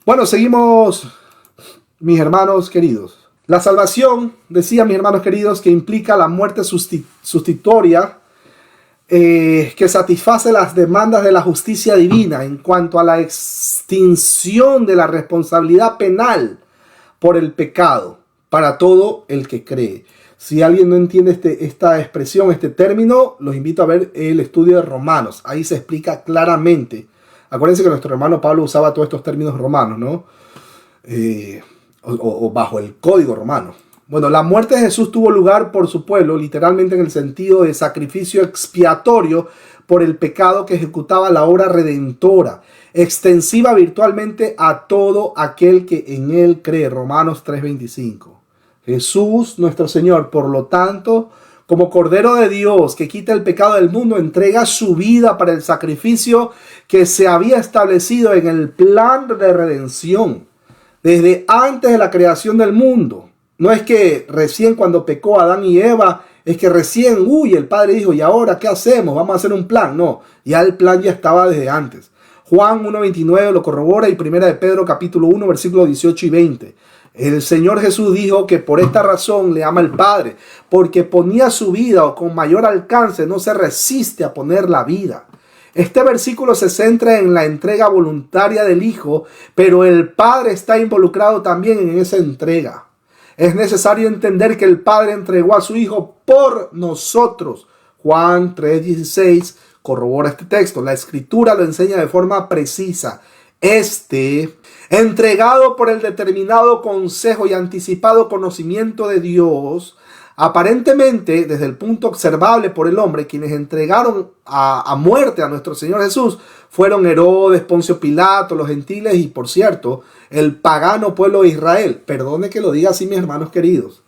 Bueno, seguimos, mis hermanos queridos. La salvación, decía mis hermanos queridos, que implica la muerte sustitutoria, que satisface las demandas de la justicia divina en cuanto a la extinción de la responsabilidad penal por el pecado para todo el que cree. Si alguien no entiende esta expresión, este término, los invito a ver el estudio de Romanos. Ahí se explica claramente. Acuérdense que nuestro hermano Pablo usaba todos estos términos romanos, ¿no? O bajo el código romano. Bueno, la muerte de Jesús tuvo lugar por su pueblo, literalmente en el sentido de sacrificio expiatorio por el pecado que ejecutaba la obra redentora, extensiva virtualmente a todo aquel que en él cree. Romanos 3:25. Jesús, nuestro Señor, por lo tanto, como Cordero de Dios que quita el pecado del mundo, entrega su vida para el sacrificio que se había establecido en el plan de redención desde antes de la creación del mundo. No es que recién cuando pecó Adán y Eva, es que recién, el Padre dijo, ¿y ahora qué hacemos? Vamos a hacer un plan. No, ya el plan ya estaba desde antes. Juan 1:29 lo corrobora y primera de Pedro capítulo 1 versículos 18 y 20. El Señor Jesús dijo que por esta razón le ama el Padre, porque ponía su vida o con mayor alcance no se resiste a poner la vida. Este versículo se centra en la entrega voluntaria del Hijo, pero el Padre está involucrado también en esa entrega. Es necesario entender que el Padre entregó a su Hijo por nosotros. Juan 3:16 corrobora este texto. La Escritura lo enseña de forma precisa. Entregado por el determinado consejo y anticipado conocimiento de Dios, aparentemente desde el punto observable por el hombre, quienes entregaron a muerte a nuestro Señor Jesús fueron Herodes, Poncio Pilato, los gentiles y, por cierto, el pagano pueblo de Israel. Perdone que lo diga así, mis hermanos queridos,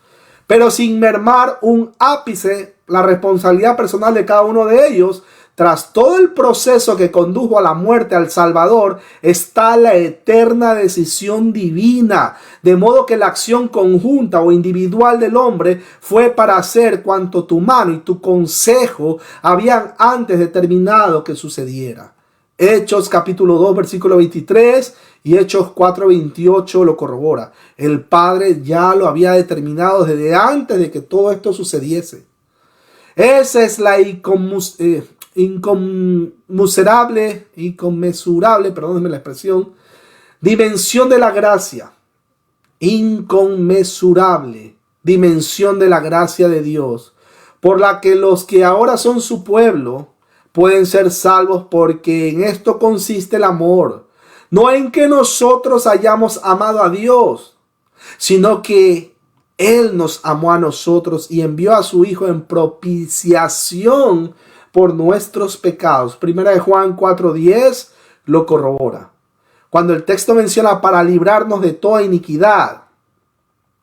pero sin mermar un ápice la responsabilidad personal de cada uno de ellos. Tras todo el proceso que condujo a la muerte al Salvador, está la eterna decisión divina, de modo que la acción conjunta o individual del hombre fue para hacer cuanto tu mano y tu consejo habían antes determinado que sucediera. Hechos capítulo 2 versículo 23 y Hechos 4:28 lo corrobora. El Padre ya lo había determinado desde antes de que todo esto sucediese. Esa es la inconmensurable, perdónenme la expresión, dimensión de la gracia. Inconmensurable dimensión de la gracia de Dios, por la que los que ahora son su pueblo pueden ser salvos, porque en esto consiste el amor, no en que nosotros hayamos amado a Dios, sino que Él nos amó a nosotros y envió a su Hijo en propiciación por nuestros pecados. Primera de Juan 4:10 lo corrobora. Cuando el texto menciona para librarnos de toda iniquidad,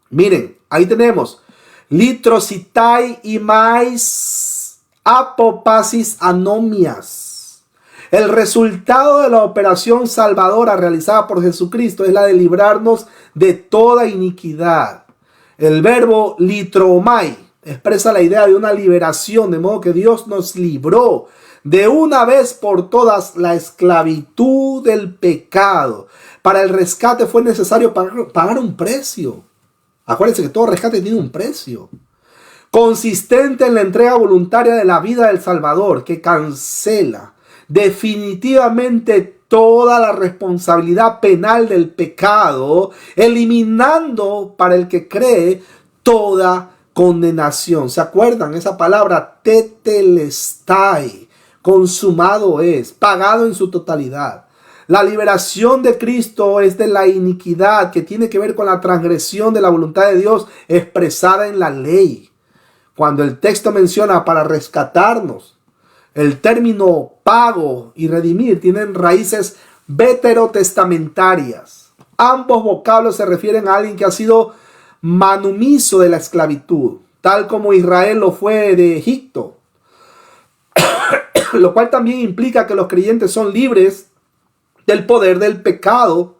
miren, ahí tenemos litrositai y mais apopasis anomias. El resultado de la operación salvadora realizada por Jesucristo es la de librarnos de toda iniquidad. El verbo litromai expresa la idea de una liberación, de modo que Dios nos libró de una vez por todas la esclavitud del pecado. Para el rescate fue necesario pagar un precio. Acuérdense que todo rescate tiene un precio. Consistente en la entrega voluntaria de la vida del Salvador, que cancela definitivamente toda la responsabilidad penal del pecado, eliminando para el que cree toda condenación. ¿Se acuerdan? Esa palabra tetelestai, consumado es, pagado en su totalidad. La liberación de Cristo es de la iniquidad que tiene que ver con la transgresión de la voluntad de Dios expresada en la ley. Cuando el texto menciona para rescatarnos, el término pago y redimir tienen raíces veterotestamentarias. Ambos vocablos se refieren a alguien que ha sido manumiso de la esclavitud, tal como Israel lo fue de Egipto, lo cual también implica que los creyentes son libres del poder del pecado,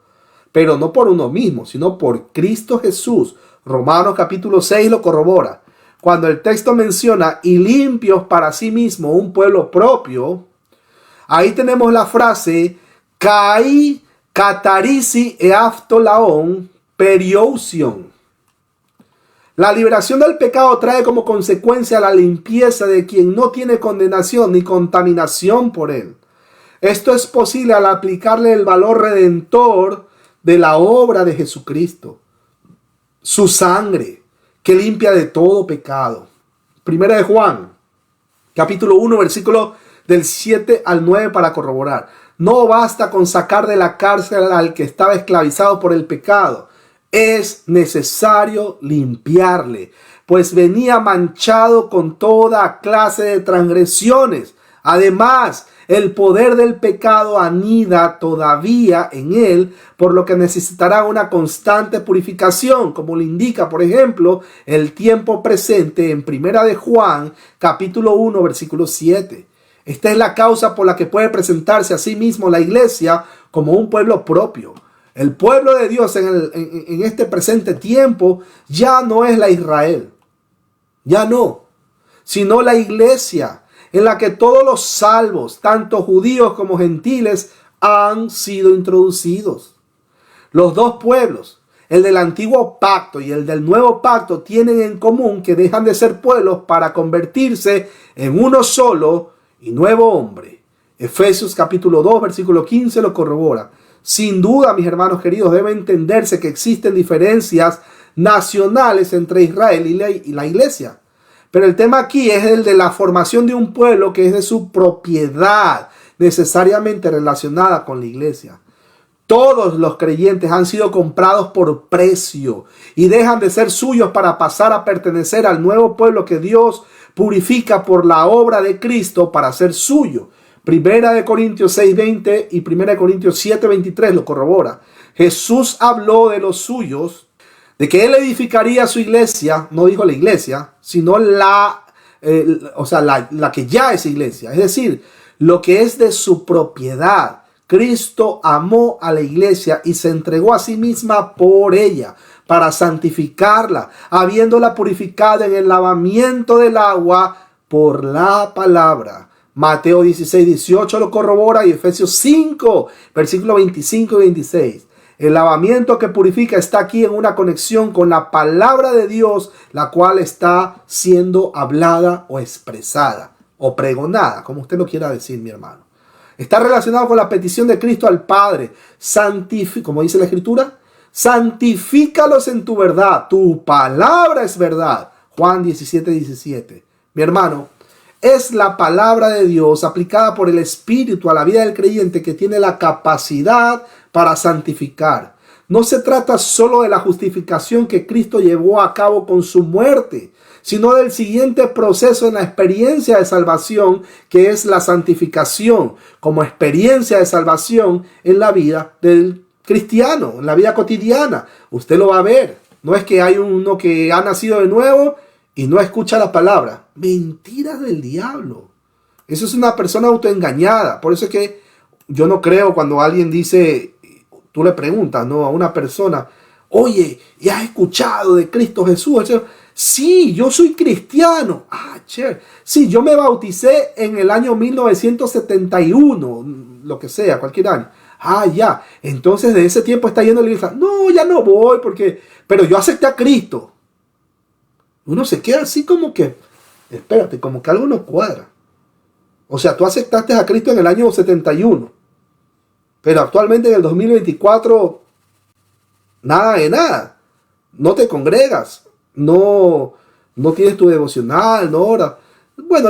pero no por uno mismo, sino por Cristo Jesús. Romanos capítulo 6 lo corrobora. Cuando el texto menciona y limpios para sí mismo un pueblo propio, ahí tenemos la frase kai katarisi eaftolaon periousion. La liberación del pecado trae como consecuencia la limpieza de quien no tiene condenación ni contaminación por él. Esto es posible al aplicarle el valor redentor de la obra de Jesucristo, su sangre que limpia de todo pecado. Primera de Juan, capítulo 1, versículo del 7 al 9 para corroborar. No basta con sacar de la cárcel al que estaba esclavizado por el pecado. Es necesario limpiarle, pues venía manchado con toda clase de transgresiones. Además, el poder del pecado anida todavía en él, por lo que necesitará una constante purificación, como lo indica, por ejemplo, el tiempo presente en Primera de Juan, capítulo 1, versículo 7. Esta es la causa por la que puede presentarse a sí mismo la iglesia como un pueblo propio. El pueblo de Dios en este presente tiempo ya no es la Israel, ya no, sino la iglesia en la que todos los salvos, tanto judíos como gentiles, han sido introducidos. Los dos pueblos, el del antiguo pacto y el del nuevo pacto, tienen en común que dejan de ser pueblos para convertirse en uno solo y nuevo hombre. Efesios capítulo 2, versículo 15 lo corrobora. Sin duda, mis hermanos queridos, debe entenderse que existen diferencias nacionales entre Israel y la iglesia. Pero el tema aquí es el de la formación de un pueblo que es de su propiedad, necesariamente relacionada con la iglesia. Todos los creyentes han sido comprados por precio y dejan de ser suyos para pasar a pertenecer al nuevo pueblo que Dios purifica por la obra de Cristo para ser suyo. Primera de Corintios 6:20 y Primera de Corintios 7:23 lo corrobora. Jesús habló de los suyos, de que Él edificaría su iglesia, no dijo la iglesia, sino la que ya es iglesia. Es decir, lo que es de su propiedad. Cristo amó a la iglesia y se entregó a sí misma por ella, para santificarla, habiéndola purificado en el lavamiento del agua por la palabra. Mateo 16:18 lo corrobora y Efesios 5, versículos 25 y 26. El lavamiento que purifica está aquí en una conexión con la palabra de Dios, la cual está siendo hablada o expresada o pregonada, como usted lo quiera decir, mi hermano. Está relacionado con la petición de Cristo al Padre. Como dice la Escritura, santifícalos en tu verdad. Tu palabra es verdad. Juan 17:17. Mi hermano, es la palabra de Dios aplicada por el Espíritu a la vida del creyente que tiene la capacidad para santificar. no se trata solo de la justificación que Cristo llevó a cabo con su muerte, sino del siguiente proceso en la experiencia de salvación, que es la santificación, como experiencia de salvación en la vida del cristiano, en la vida cotidiana. Usted lo va a ver. No es que hay uno que ha nacido de nuevo y no escucha la palabra. Mentiras del diablo. Eso es una persona autoengañada. Por eso es que yo no creo cuando alguien dice, tú le preguntas, ¿no?, a una persona, oye, ¿y has escuchado de Cristo Jesús? Sí, yo soy cristiano. Chévere. Sí, yo me bauticé en el año 1971, lo que sea, cualquier año. Ya. Entonces de ese tiempo está yendo a la iglesia. No, ya no voy pero yo acepté a Cristo. Uno se queda así como que, espérate, como que algo no cuadra. O sea, tú aceptaste a Cristo en el año 71, pero actualmente en el 2024, nada de nada. No te congregas, no tienes tu devocional, no oras. Bueno,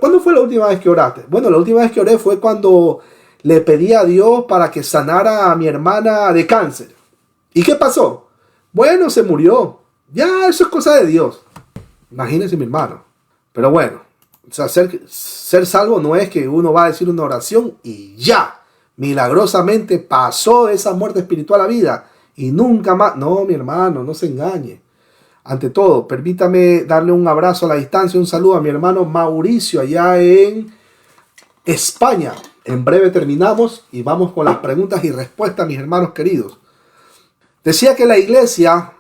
¿cuándo fue la última vez que oraste? Bueno, la última vez que oré fue cuando le pedí a Dios para que sanara a mi hermana de cáncer. ¿Y qué pasó? Bueno, se murió. Ya, eso es cosa de Dios. Imagínense, mi hermano. Pero bueno, o sea, ser salvo no es que uno va a decir una oración y ya, milagrosamente pasó de esa muerte espiritual a vida y nunca más. No, mi hermano, no se engañe. Ante todo, permítame darle un abrazo a la distancia, un saludo a mi hermano Mauricio allá en España. En breve terminamos y vamos con las preguntas y respuestas, mis hermanos queridos. Decía que la iglesia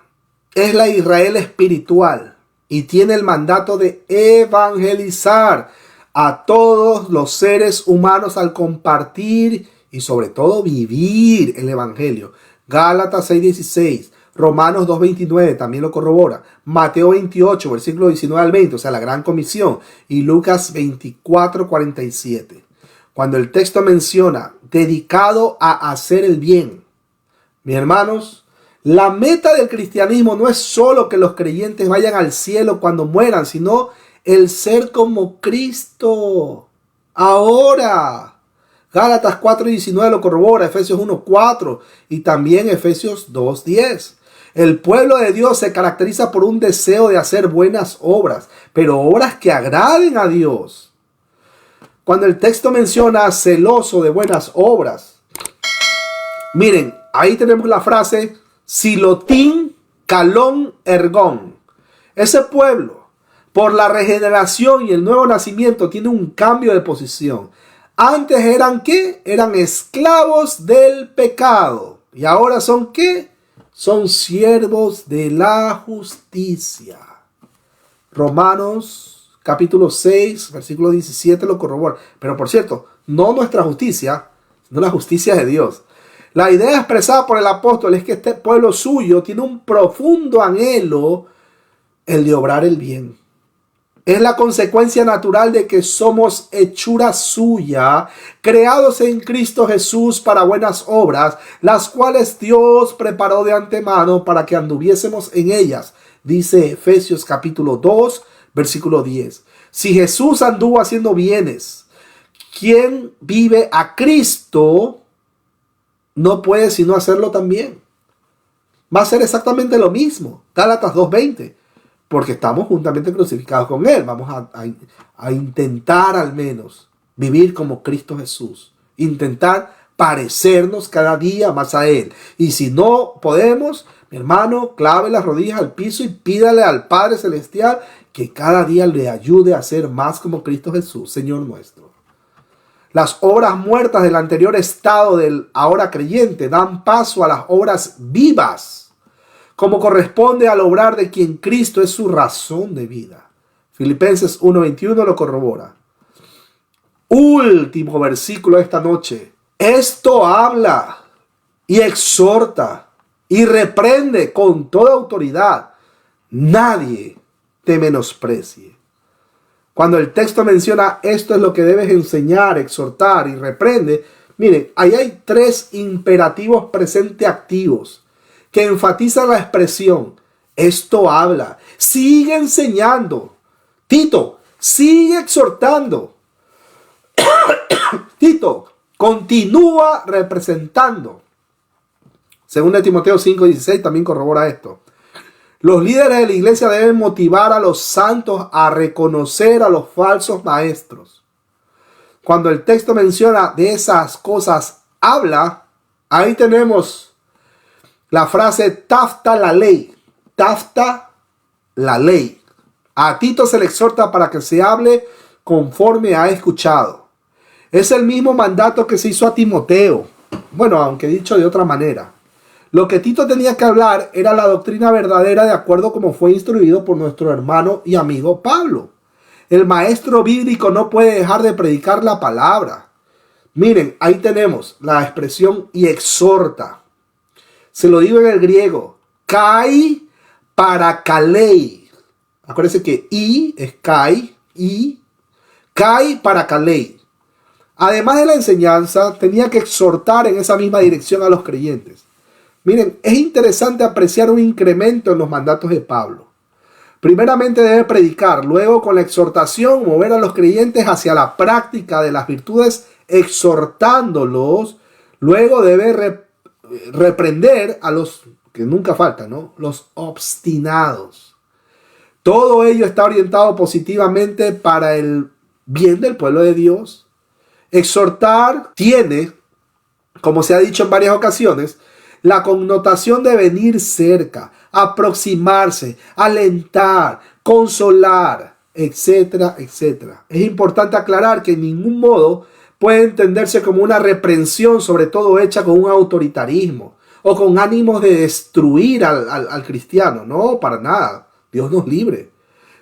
es la Israel espiritual y tiene el mandato de evangelizar a todos los seres humanos al compartir y sobre todo vivir el evangelio. Gálatas 6:16, Romanos 2:29 también lo corrobora, Mateo 28, versículo 19 al 20, o sea, la gran comisión, y Lucas 24:47. Cuando el texto menciona dedicado a hacer el bien, mis hermanos, la meta del cristianismo no es solo que los creyentes vayan al cielo cuando mueran, sino el ser como Cristo ahora. Gálatas 4:19 lo corrobora, Efesios 1:4 y también Efesios 2:10. El pueblo de Dios se caracteriza por un deseo de hacer buenas obras, pero obras que agraden a Dios. Cuando el texto menciona celoso de buenas obras, miren, ahí tenemos la frase Silotín, Calón, Ergón. Ese pueblo, por la regeneración y el nuevo nacimiento, tiene un cambio de posición. Antes eran ¿qué? Eran esclavos del pecado. Y ahora son ¿qué? Son siervos de la justicia. Romanos capítulo 6, versículo 17 lo corrobora. Pero por cierto, no nuestra justicia, sino la justicia de Dios. La idea expresada por el apóstol es que este pueblo suyo tiene un profundo anhelo, el de obrar el bien. Es la consecuencia natural de que somos hechura suya, creados en Cristo Jesús para buenas obras, las cuales Dios preparó de antemano para que anduviésemos en ellas. Dice Efesios capítulo 2, versículo 10. Si Jesús anduvo haciendo bienes, ¿quién vive a Cristo no puede sino hacerlo también? Va a ser exactamente lo mismo. Gálatas 2:20. Porque estamos juntamente crucificados con Él. Vamos a intentar al menos vivir como Cristo Jesús. Intentar parecernos cada día más a Él. Y si no podemos, mi hermano, clave las rodillas al piso y pídale al Padre Celestial que cada día le ayude a ser más como Cristo Jesús, Señor nuestro. Las obras muertas del anterior estado del ahora creyente dan paso a las obras vivas, como corresponde al obrar de quien Cristo es su razón de vida. Filipenses 1:21 lo corrobora. Último versículo de esta noche. Esto habla y exhorta y reprende con toda autoridad. Nadie te menosprecie. Cuando el texto menciona esto es lo que debes enseñar, exhortar y reprende, miren, ahí hay 3 imperativos presente activos que enfatizan la expresión. Esto habla. Sigue enseñando. Tito, sigue exhortando. Tito, continúa representando. Según de Timoteo 5:16 también corrobora esto. Los líderes de la iglesia deben motivar a los santos a reconocer a los falsos maestros. Cuando el texto menciona de esas cosas, habla, ahí tenemos la frase tafta la ley. Tafta la ley. A Tito se le exhorta para que se hable conforme ha escuchado. Es el mismo mandato que se hizo a Timoteo. Bueno, aunque dicho de otra manera. Lo que Tito tenía que hablar era la doctrina verdadera de acuerdo como fue instruido por nuestro hermano y amigo Pablo. El maestro bíblico no puede dejar de predicar la palabra. Miren, ahí tenemos la expresión y exhorta. Se lo digo en el griego. Kai parakalei. Acuérdense que i es kai, i. Kai parakalei. Además de la enseñanza, tenía que exhortar en esa misma dirección a los creyentes. Miren, es interesante apreciar un incremento en los mandatos de Pablo. Primeramente debe predicar, luego con la exhortación mover a los creyentes hacia la práctica de las virtudes, exhortándolos. Luego debe reprender a los que nunca faltan, ¿no? Los obstinados. Todo ello está orientado positivamente para el bien del pueblo de Dios. Exhortar tiene, como se ha dicho en varias ocasiones, la connotación de venir cerca, aproximarse, alentar, consolar, etcétera, etcétera. Es importante aclarar que en ningún modo puede entenderse como una reprensión, sobre todo hecha con un autoritarismo o con ánimos de destruir al cristiano. No, para nada. Dios nos libre.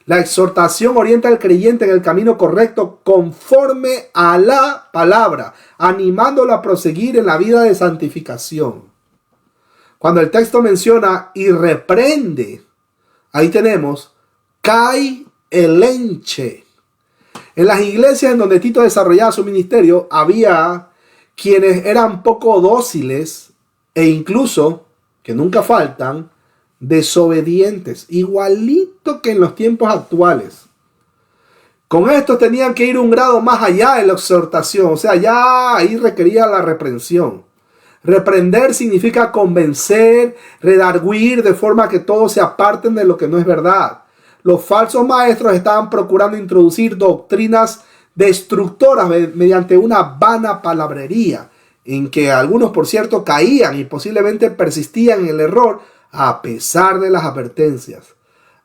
La exhortación orienta al creyente en el camino correcto conforme a la palabra, animándolo a proseguir en la vida de santificación. Cuando el texto menciona y reprende, ahí tenemos kai elenche. En las iglesias en donde Tito desarrollaba su ministerio, había quienes eran poco dóciles e incluso, que nunca faltan, desobedientes, igualito que en los tiempos actuales. Con esto tenían que ir un grado más allá de la exhortación, o sea, ya ahí requería la reprensión. Reprender significa convencer, redarguir de forma que todos se aparten de lo que no es verdad. Los falsos maestros estaban procurando introducir doctrinas destructoras mediante una vana palabrería, en que algunos, por cierto, caían y posiblemente persistían en el error a pesar de las advertencias.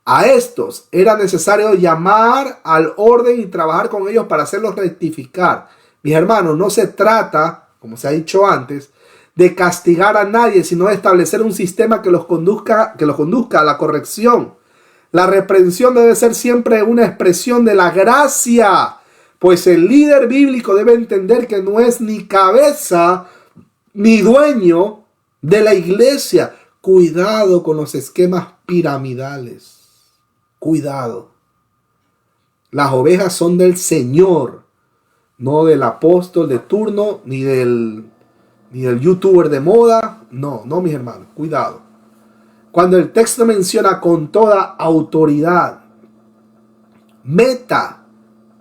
A estos era necesario llamar al orden y trabajar con ellos para hacerlos rectificar. Mis hermanos, no se trata, como se ha dicho antes, de castigar a nadie, sino de establecer un sistema que los conduzca a la corrección. La reprensión debe ser siempre una expresión de la gracia, pues el líder bíblico debe entender que no es ni cabeza ni dueño de la iglesia. Cuidado con los esquemas piramidales. Cuidado. Las ovejas son del Señor, no del apóstol de turno, ni del youtuber de moda. No, mis hermanos, cuidado. Cuando el texto menciona con toda autoridad, meta,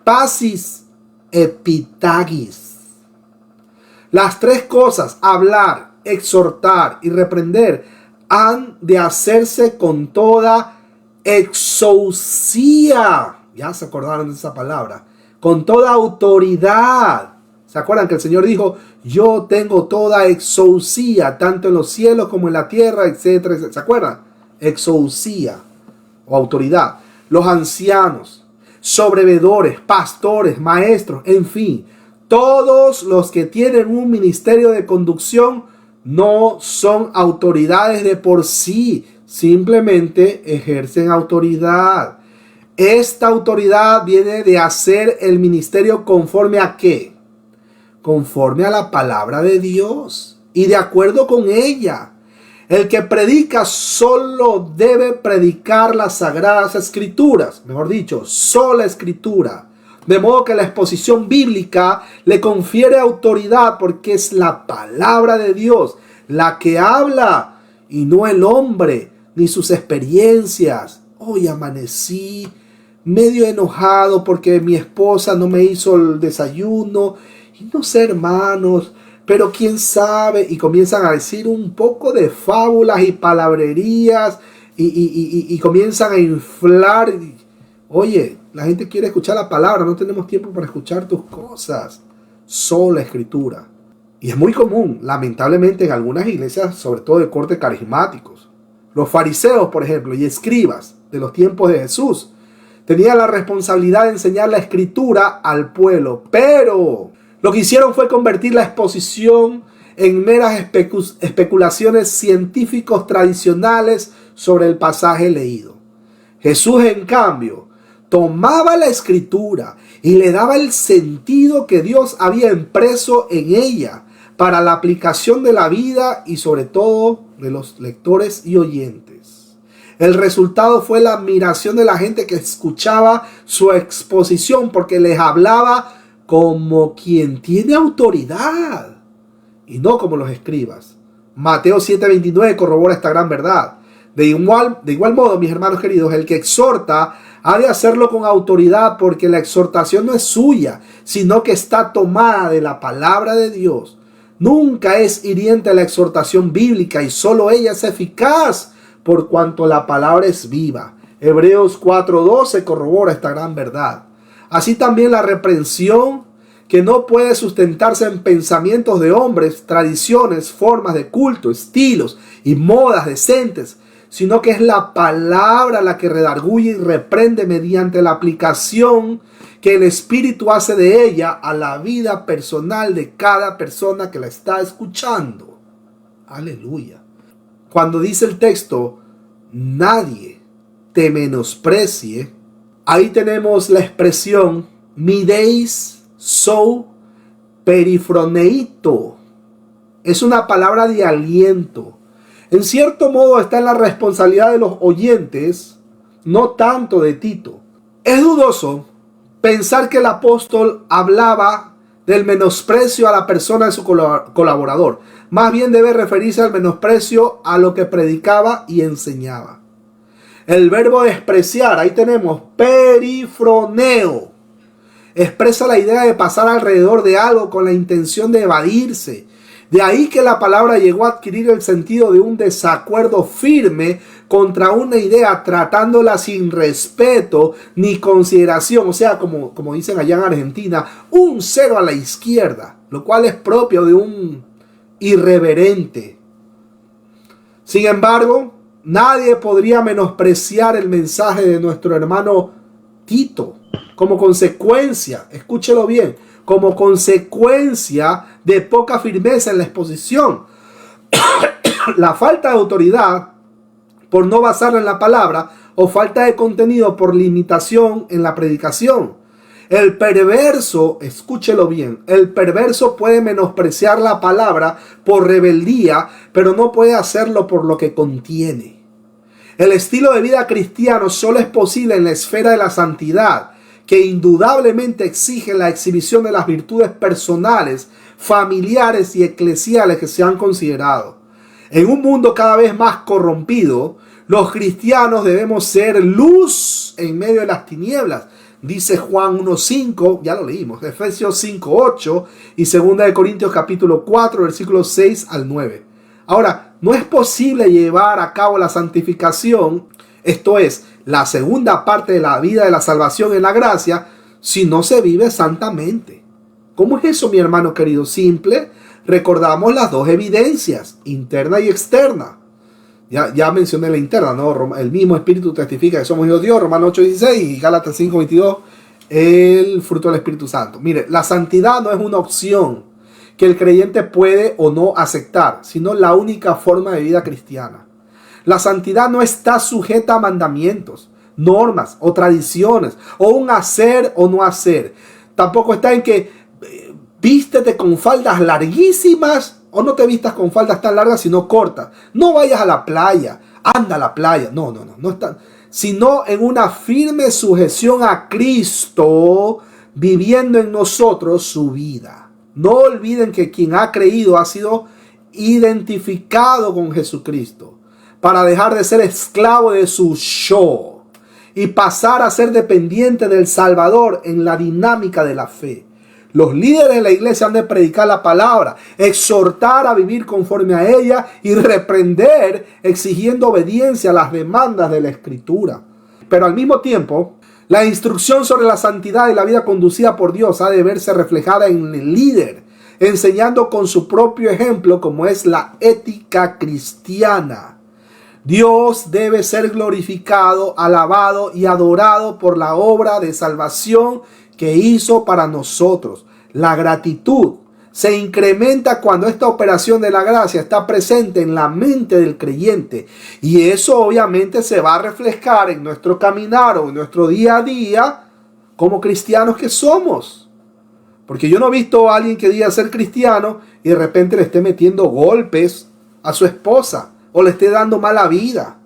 pacis, epitagis. Las tres cosas, hablar, exhortar y reprender, han de hacerse con toda exousia. Ya se acordaron de esa palabra. Con toda autoridad. ¿Se acuerdan que el Señor dijo, yo tengo toda exousia, tanto en los cielos como en la tierra, etcétera, etcétera? ¿Se acuerdan? Exousia o autoridad. Los ancianos, sobrevedores, pastores, maestros, en fin, todos los que tienen un ministerio de conducción no son autoridades de por sí, simplemente ejercen autoridad. Esta autoridad viene de hacer el ministerio conforme a ¿qué? Conforme a la palabra de Dios y de acuerdo con ella. El que predica solo debe predicar las sagradas escrituras, mejor dicho, sola escritura. De modo que la exposición bíblica le confiere autoridad porque es la palabra de Dios la que habla y no el hombre ni sus experiencias. Hoy amanecí medio enojado porque mi esposa no me hizo el desayuno. Y no sé, hermanos, pero quién sabe, y comienzan a decir un poco de fábulas y palabrerías y comienzan a inflar. Oye, la gente quiere escuchar la palabra, no tenemos tiempo para escuchar tus cosas, solo la escritura. Y es muy común, lamentablemente, en algunas iglesias, sobre todo de corte carismáticos. Los fariseos, por ejemplo, y escribas de los tiempos de Jesús, tenían la responsabilidad de enseñar la escritura al pueblo, pero lo que hicieron fue convertir la exposición en meras especulaciones científicos tradicionales sobre el pasaje leído. Jesús, en cambio, tomaba la escritura y le daba el sentido que Dios había impreso en ella para la aplicación de la vida y sobre todo de los lectores y oyentes. El resultado fue la admiración de la gente que escuchaba su exposición porque les hablaba como quien tiene autoridad y no como los escribas. Mateo 7:29 corrobora esta gran verdad. De igual modo, mis hermanos queridos, el que exhorta ha de hacerlo con autoridad, porque la exhortación no es suya, sino que está tomada de la palabra de Dios. Nunca es hiriente la exhortación bíblica y solo ella es eficaz por cuanto la palabra es viva. Hebreos 4:12 corrobora esta gran verdad. Así también la reprensión, que no puede sustentarse en pensamientos de hombres, tradiciones, formas de culto, estilos y modas decentes, sino que es la palabra la que redarguye y reprende mediante la aplicación que el Espíritu hace de ella a la vida personal de cada persona que la está escuchando. Aleluya. Cuando dice el texto, nadie te menosprecie, ahí tenemos la expresión mideis sou perifroneito. Es una palabra de aliento. En cierto modo está en la responsabilidad de los oyentes, no tanto de Tito. Es dudoso pensar que el apóstol hablaba del menosprecio a la persona de su colaborador. Más bien debe referirse al menosprecio a lo que predicaba y enseñaba. El verbo despreciar, ahí tenemos perifroneo. Expresa la idea de pasar alrededor de algo con la intención de evadirse. De ahí que la palabra llegó a adquirir el sentido de un desacuerdo firme contra una idea, tratándola sin respeto ni consideración. O sea, como dicen allá en Argentina, un cero a la izquierda, lo cual es propio de un irreverente. Sin embargo, nadie podría menospreciar el mensaje de nuestro hermano Tito. Como consecuencia, escúchelo bien, como consecuencia de poca firmeza en la exposición, la falta de autoridad por no basarla en la palabra o falta de contenido por limitación en la predicación. El perverso, escúchelo bien, el perverso puede menospreciar la palabra por rebeldía, pero no puede hacerlo por lo que contiene. El estilo de vida cristiano solo es posible en la esfera de la santidad, que indudablemente exige la exhibición de las virtudes personales, familiares y eclesiales que se han considerado. En un mundo cada vez más corrompido, los cristianos debemos ser luz en medio de las tinieblas. Dice Juan 1:5, ya lo leímos, Efesios 5:8 y 2 Corintios capítulo 4, versículos 6 al 9. Ahora, no es posible llevar a cabo la santificación, esto es, la segunda parte de la vida de la salvación en la gracia, si no se vive santamente. ¿Cómo es eso, mi hermano querido? Simple. Recordamos las dos evidencias, interna y externa. Ya mencioné la interna, ¿no? El mismo Espíritu testifica que somos hijos de Dios, Romanos 8:16 y Gálatas 5:22, el fruto del Espíritu Santo. Mire, la santidad no es una opción que el creyente puede o no aceptar, sino la única forma de vida cristiana. La santidad no está sujeta a mandamientos, normas o tradiciones, o un hacer o no hacer. Tampoco está en que vístete con faldas larguísimas o no te vistas con faldas tan largas sino cortas. No vayas a la playa, anda a la playa. No está. Sino en una firme sujeción a Cristo, viviendo en nosotros su vida. No olviden que quien ha creído ha sido identificado con Jesucristo, para dejar de ser esclavo de su yo y pasar a ser dependiente del Salvador en la dinámica de la fe. Los líderes de la iglesia han de predicar la palabra, exhortar a vivir conforme a ella y reprender exigiendo obediencia a las demandas de la Escritura. Pero al mismo tiempo, la instrucción sobre la santidad y la vida conducida por Dios ha de verse reflejada en el líder, enseñando con su propio ejemplo como es la ética cristiana. Dios debe ser glorificado, alabado y adorado por la obra de salvación que hizo para nosotros. La gratitud se incrementa cuando esta operación de la gracia está presente en la mente del creyente, y eso obviamente se va a reflejar en nuestro caminar o en nuestro día a día como cristianos que somos. Porque yo no he visto a alguien que diga ser cristiano y de repente le esté metiendo golpes a su esposa, o le esté dando mala vida,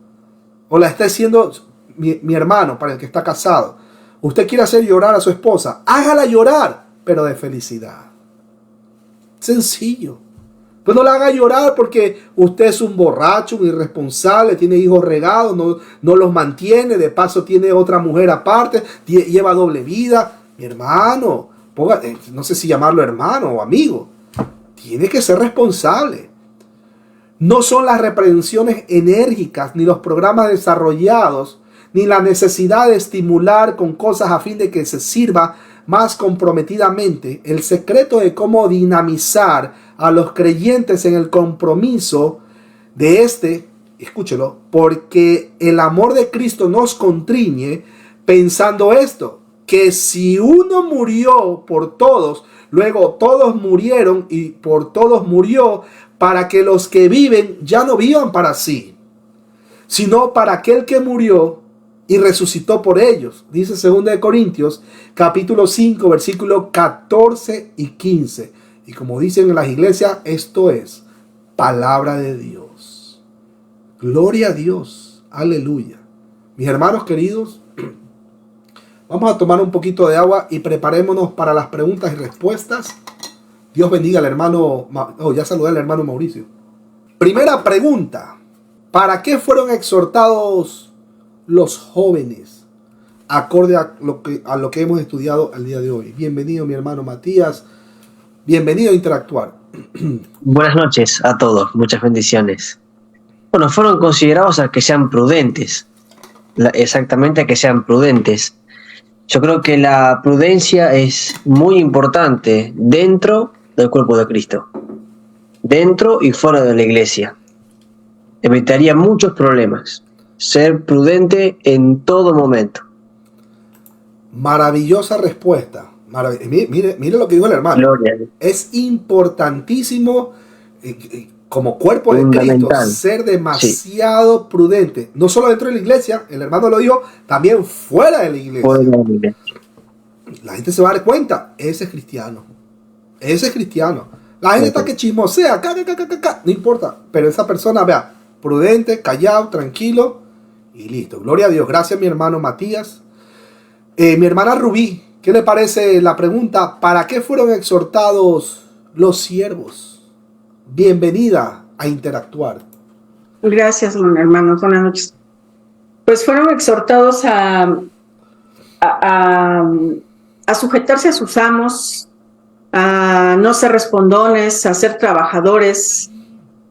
o la esté haciendo. Mi hermano, para el que está casado, usted quiere hacer llorar a su esposa, hágala llorar, pero de felicidad. Sencillo. Pues no la haga llorar porque usted es un borracho, un irresponsable, tiene hijos regados, no los mantiene, de paso tiene otra mujer aparte, lleva doble vida. Mi hermano, no sé si llamarlo hermano o amigo, tiene que ser responsable. No son las reprensiones enérgicas, ni los programas desarrollados, ni la necesidad de estimular con cosas a fin de que se sirva más comprometidamente el secreto de cómo dinamizar a los creyentes en el compromiso de escúchelo, porque el amor de Cristo nos constriñe pensando esto, que si uno murió por todos, luego todos murieron y por todos murió, para que los que viven ya no vivan para sí, sino para aquel que murió y resucitó por ellos. Dice 2 Corintios capítulo 5 versículos 14 y 15. Y como dicen en las iglesias, esto es palabra de Dios. Gloria a Dios. Aleluya. Mis hermanos queridos, vamos a tomar un poquito de agua y preparémonos para las preguntas y respuestas. Dios bendiga al hermano. Ya saludé al hermano Mauricio. Primera pregunta. ¿Para qué fueron exhortados los jóvenes? Acorde a lo que hemos estudiado al día de hoy. Bienvenido mi hermano Matías. Bienvenido a Interactuar. Buenas noches a todos. Muchas bendiciones. Bueno, fueron considerados a que sean prudentes. Exactamente a que sean prudentes. Yo creo que la prudencia es muy importante dentro del cuerpo de Cristo, dentro y fuera de la iglesia. Evitaría muchos problemas. Ser prudente en todo momento. Maravillosa respuesta. Mire lo que dijo el hermano. Gloria. Es importantísimo como cuerpo de Cristo ser demasiado prudente. No solo dentro de la iglesia, el hermano lo dijo, también fuera de la iglesia. La gente se va a dar cuenta, ese es cristiano. Ese es cristiano. La gente está que chismosea, no importa. Pero esa persona, vea, prudente, callado, tranquilo y listo. Gloria a Dios. Gracias mi hermano Matías. Mi hermana Rubí, ¿qué le parece la pregunta? ¿Para qué fueron exhortados los siervos? Bienvenida a Interactuar. Gracias, hermano. Buenas noches. Pues fueron exhortados a sujetarse a sus amos, a no ser respondones, a ser trabajadores,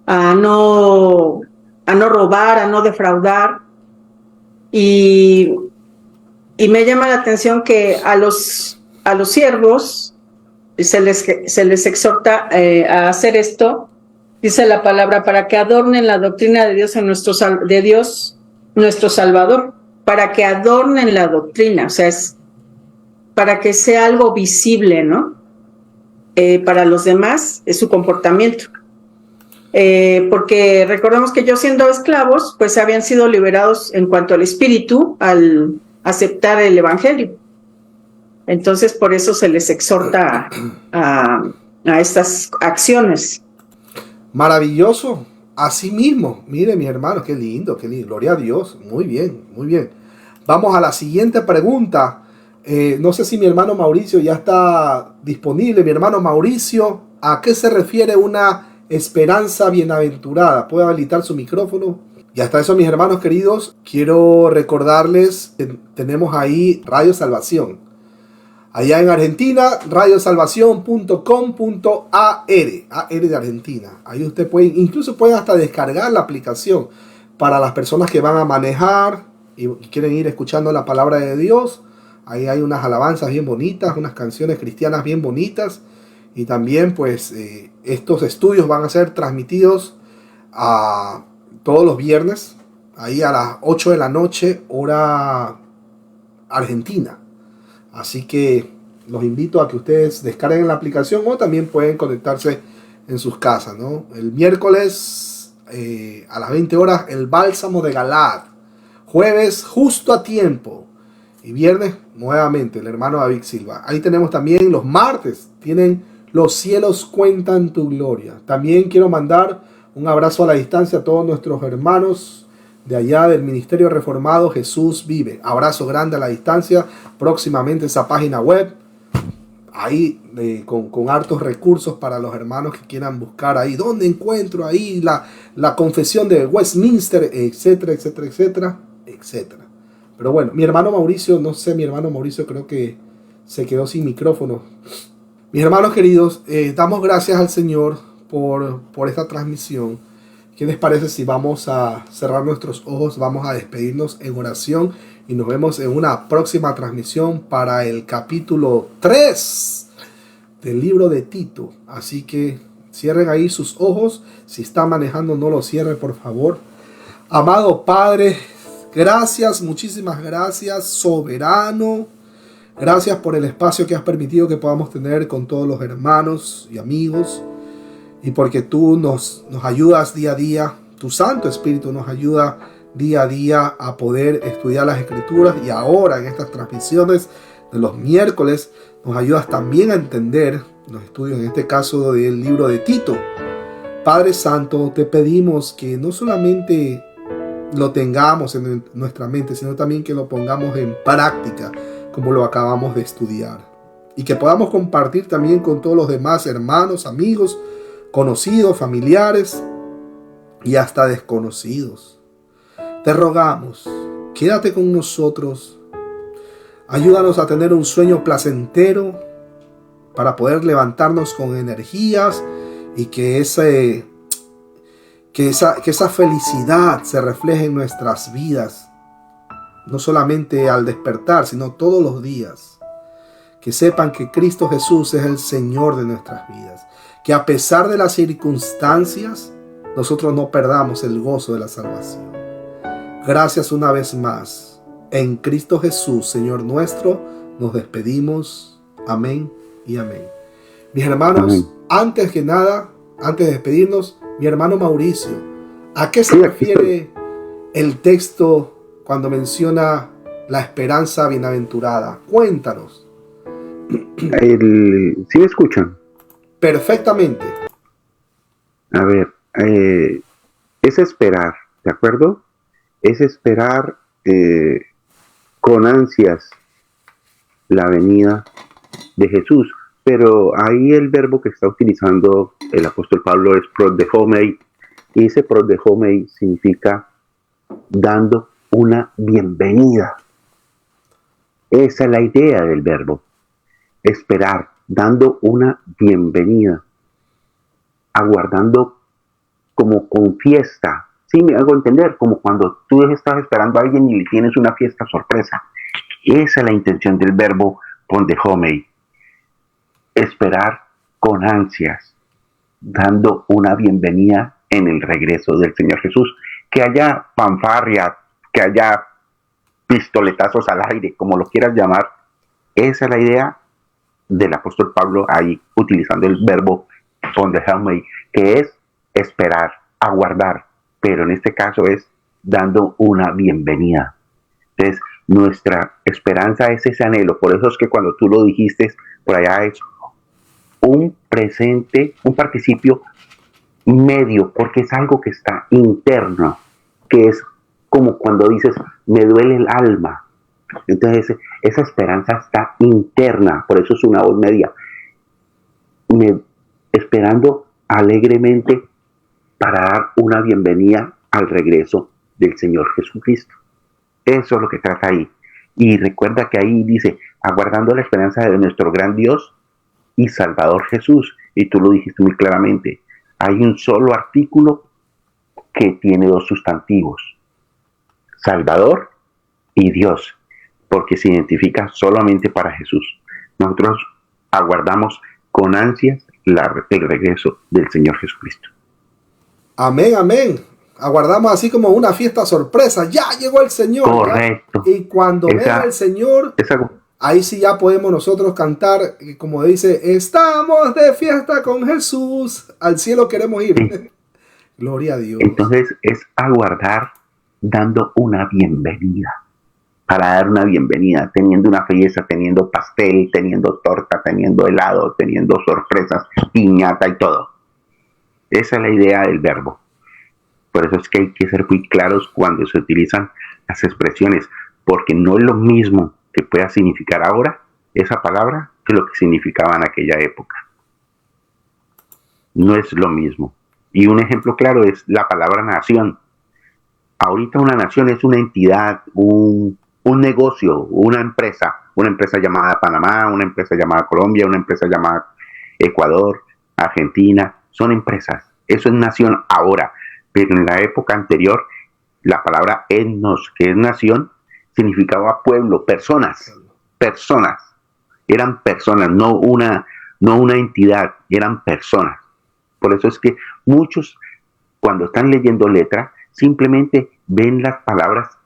a no robar, a no defraudar. Y me llama la atención que a los siervos se les exhorta a hacer esto, dice la palabra, para que adornen la doctrina de Dios nuestro Salvador, para que adornen la doctrina, o sea, es para que sea algo visible, ¿no? Para los demás es su comportamiento. Porque recordemos que ellos siendo esclavos, pues habían sido liberados en cuanto al espíritu al aceptar el evangelio. Entonces, por eso se les exhorta a estas acciones. Maravilloso. Así mismo. Mire, mi hermano, qué lindo, qué lindo. Gloria a Dios. Muy bien, muy bien. Vamos a la siguiente pregunta. No sé si mi hermano Mauricio ya está disponible. Mi hermano Mauricio, ¿a qué se refiere una esperanza bienaventurada? ¿Puede habilitar su micrófono? Y hasta eso, mis hermanos queridos, quiero recordarles que tenemos ahí Radio Salvación. Allá en Argentina, radiosalvación.com.ar, AR de Argentina. Ahí usted puede, incluso puede hasta descargar la aplicación para las personas que van a manejar y quieren ir escuchando la palabra de Dios. Ahí hay unas alabanzas bien bonitas, unas canciones cristianas bien bonitas. Y también pues estos estudios van a ser transmitidos a todos los viernes, ahí a las 8 de la noche, hora argentina. Así que los invito a que ustedes descarguen la aplicación o también pueden conectarse en sus casas, ¿no? El miércoles a las 20 horas el bálsamo de Galaad. Jueves justo a tiempo. Y viernes nuevamente el hermano David Silva. Ahí tenemos también los martes. Tienen Los cielos cuentan tu gloria. También quiero mandar un abrazo a la distancia a todos nuestros hermanos de allá del Ministerio Reformado Jesús Vive. Abrazo grande a la distancia. Próximamente esa página web. Ahí con hartos recursos para los hermanos que quieran buscar ahí. ¿Dónde encuentro ahí la confesión de Westminster? Etcétera, etcétera, etcétera, etcétera. Pero bueno, mi hermano Mauricio creo que se quedó sin micrófono. Mis hermanos queridos, damos gracias al Señor por esta transmisión. ¿Qué les parece si vamos a cerrar nuestros ojos? Vamos a despedirnos en oración y nos vemos en una próxima transmisión para el capítulo 3 del libro de Tito. Así que cierren ahí sus ojos. Si están manejando, no lo cierren, por favor. Amado Padre, gracias, muchísimas gracias, soberano. Gracias por el espacio que has permitido que podamos tener con todos los hermanos y amigos. Y porque tú nos ayudas día a día. Tu Santo Espíritu nos ayuda día a día a poder estudiar las Escrituras. Y ahora en estas transmisiones de los miércoles nos ayudas también a entender los estudios, en este caso del libro de Tito. Padre Santo, te pedimos que no solamente lo tengamos en nuestra mente, sino también que lo pongamos en práctica, como lo acabamos de estudiar, y que podamos compartir también con todos los demás hermanos, amigos, conocidos, familiares y hasta desconocidos. Te rogamos, quédate con nosotros, ayúdanos a tener un sueño placentero para poder levantarnos con energías y que esa felicidad se refleje en nuestras vidas. No solamente al despertar, sino todos los días. Que sepan que Cristo Jesús es el Señor de nuestras vidas. Que a pesar de las circunstancias, nosotros no perdamos el gozo de la salvación. Gracias una vez más. En Cristo Jesús, Señor nuestro, nos despedimos. Amén y amén. Mis hermanos, amén. Antes que nada, antes de despedirnos, mi hermano Mauricio, ¿a qué se refiere el texto cuando menciona la esperanza bienaventurada? Cuéntanos. ¿Sí me escuchan? Perfectamente. A ver, es esperar, ¿de acuerdo? Es esperar con ansias la venida de Jesús. Pero ahí el verbo que está utilizando el apóstol Pablo es prodechomai, y ese prodechomai significa dando una bienvenida. Esa es la idea del verbo. Esperar, dando una bienvenida. Aguardando como con fiesta. Sí, me hago entender, como cuando tú estás esperando a alguien y le tienes una fiesta sorpresa. Esa es la intención del verbo prodechomai. Esperar con ansias, dando una bienvenida en el regreso del Señor Jesús. Que haya fanfarria, que haya pistoletazos al aire, como lo quieras llamar. Esa es la idea del apóstol Pablo ahí, utilizando el verbo prodechomai, que es esperar, aguardar, pero en este caso es dando una bienvenida. Entonces, nuestra esperanza es ese anhelo. Por eso es que cuando tú lo dijiste, por allá es un presente, un participio medio, porque es algo que está interno, que es como cuando dices, me duele el alma. Entonces, esa esperanza está interna, por eso es una voz media. Esperando alegremente para dar una bienvenida al regreso del Señor Jesucristo. Eso es lo que trata ahí. Y recuerda que ahí dice, aguardando la esperanza de nuestro gran Dios y Salvador Jesús. Y tú lo dijiste muy claramente. Hay un solo artículo que tiene dos sustantivos. Salvador y Dios. Porque se identifica solamente para Jesús. Nosotros aguardamos con ansias el regreso del Señor Jesucristo. Amén, amén. Aguardamos así como una fiesta sorpresa. Ya llegó el Señor. Correcto. ¿Ya? Y cuando venga el Señor, ahí sí ya podemos nosotros cantar, como dice, estamos de fiesta con Jesús. Al cielo queremos ir. Sí. Gloria a Dios. Entonces es aguardar dando una bienvenida. Para dar una bienvenida, teniendo una fiesta, teniendo pastel, teniendo torta, teniendo helado, teniendo sorpresas, piñata y todo. Esa es la idea del verbo. Por eso es que hay que ser muy claros cuando se utilizan las expresiones, porque no es lo mismo que pueda significar ahora esa palabra que lo que significaba en aquella época. No es lo mismo. Y un ejemplo claro es la palabra nación. Ahorita una nación es una entidad, un negocio, una empresa llamada Panamá, una empresa llamada Colombia, una empresa llamada Ecuador, Argentina, son empresas. Eso es nación ahora. Pero en la época anterior, la palabra etnos, que es nación, significaba pueblo, personas. Eran personas, no una entidad, eran personas. Por eso es que muchos, cuando están leyendo letra, simplemente ven las palabras,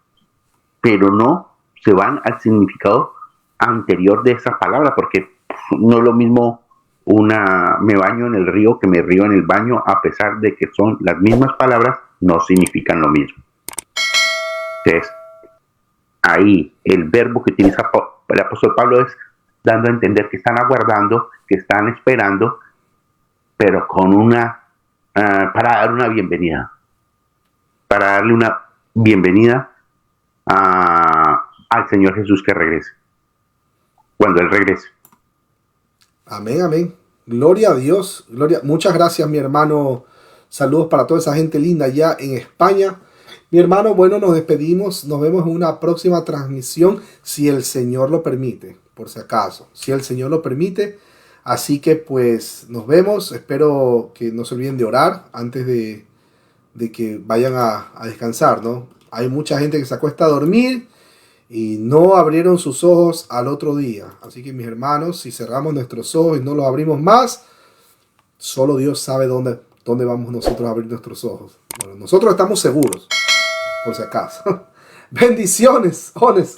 pero no se van al significado anterior de esa palabra, porque no es lo mismo me baño en el río que me río en el baño, a pesar de que son las mismas palabras, no significan lo mismo. Entonces, ahí el verbo que utiliza el apóstol Pablo es dando a entender que están aguardando, que están esperando, pero con para dar una bienvenida, para darle una bienvenida al Señor Jesús que regrese, cuando Él regrese. Amén, amén. Gloria a Dios. Muchas gracias, mi hermano. Saludos para toda esa gente linda allá en España. Mi hermano, bueno, nos despedimos. Nos vemos en una próxima transmisión, si el Señor lo permite, por si acaso. Si el Señor lo permite. Así que pues nos vemos. Espero que no se olviden de orar antes de que vayan a descansar, ¿no? Hay mucha gente que se acuesta a dormir y no abrieron sus ojos al otro día. Así que mis hermanos, si cerramos nuestros ojos y no los abrimos más, solo Dios sabe dónde vamos nosotros a abrir nuestros ojos. Bueno, nosotros estamos seguros, por si acaso. Bendiciones, ones.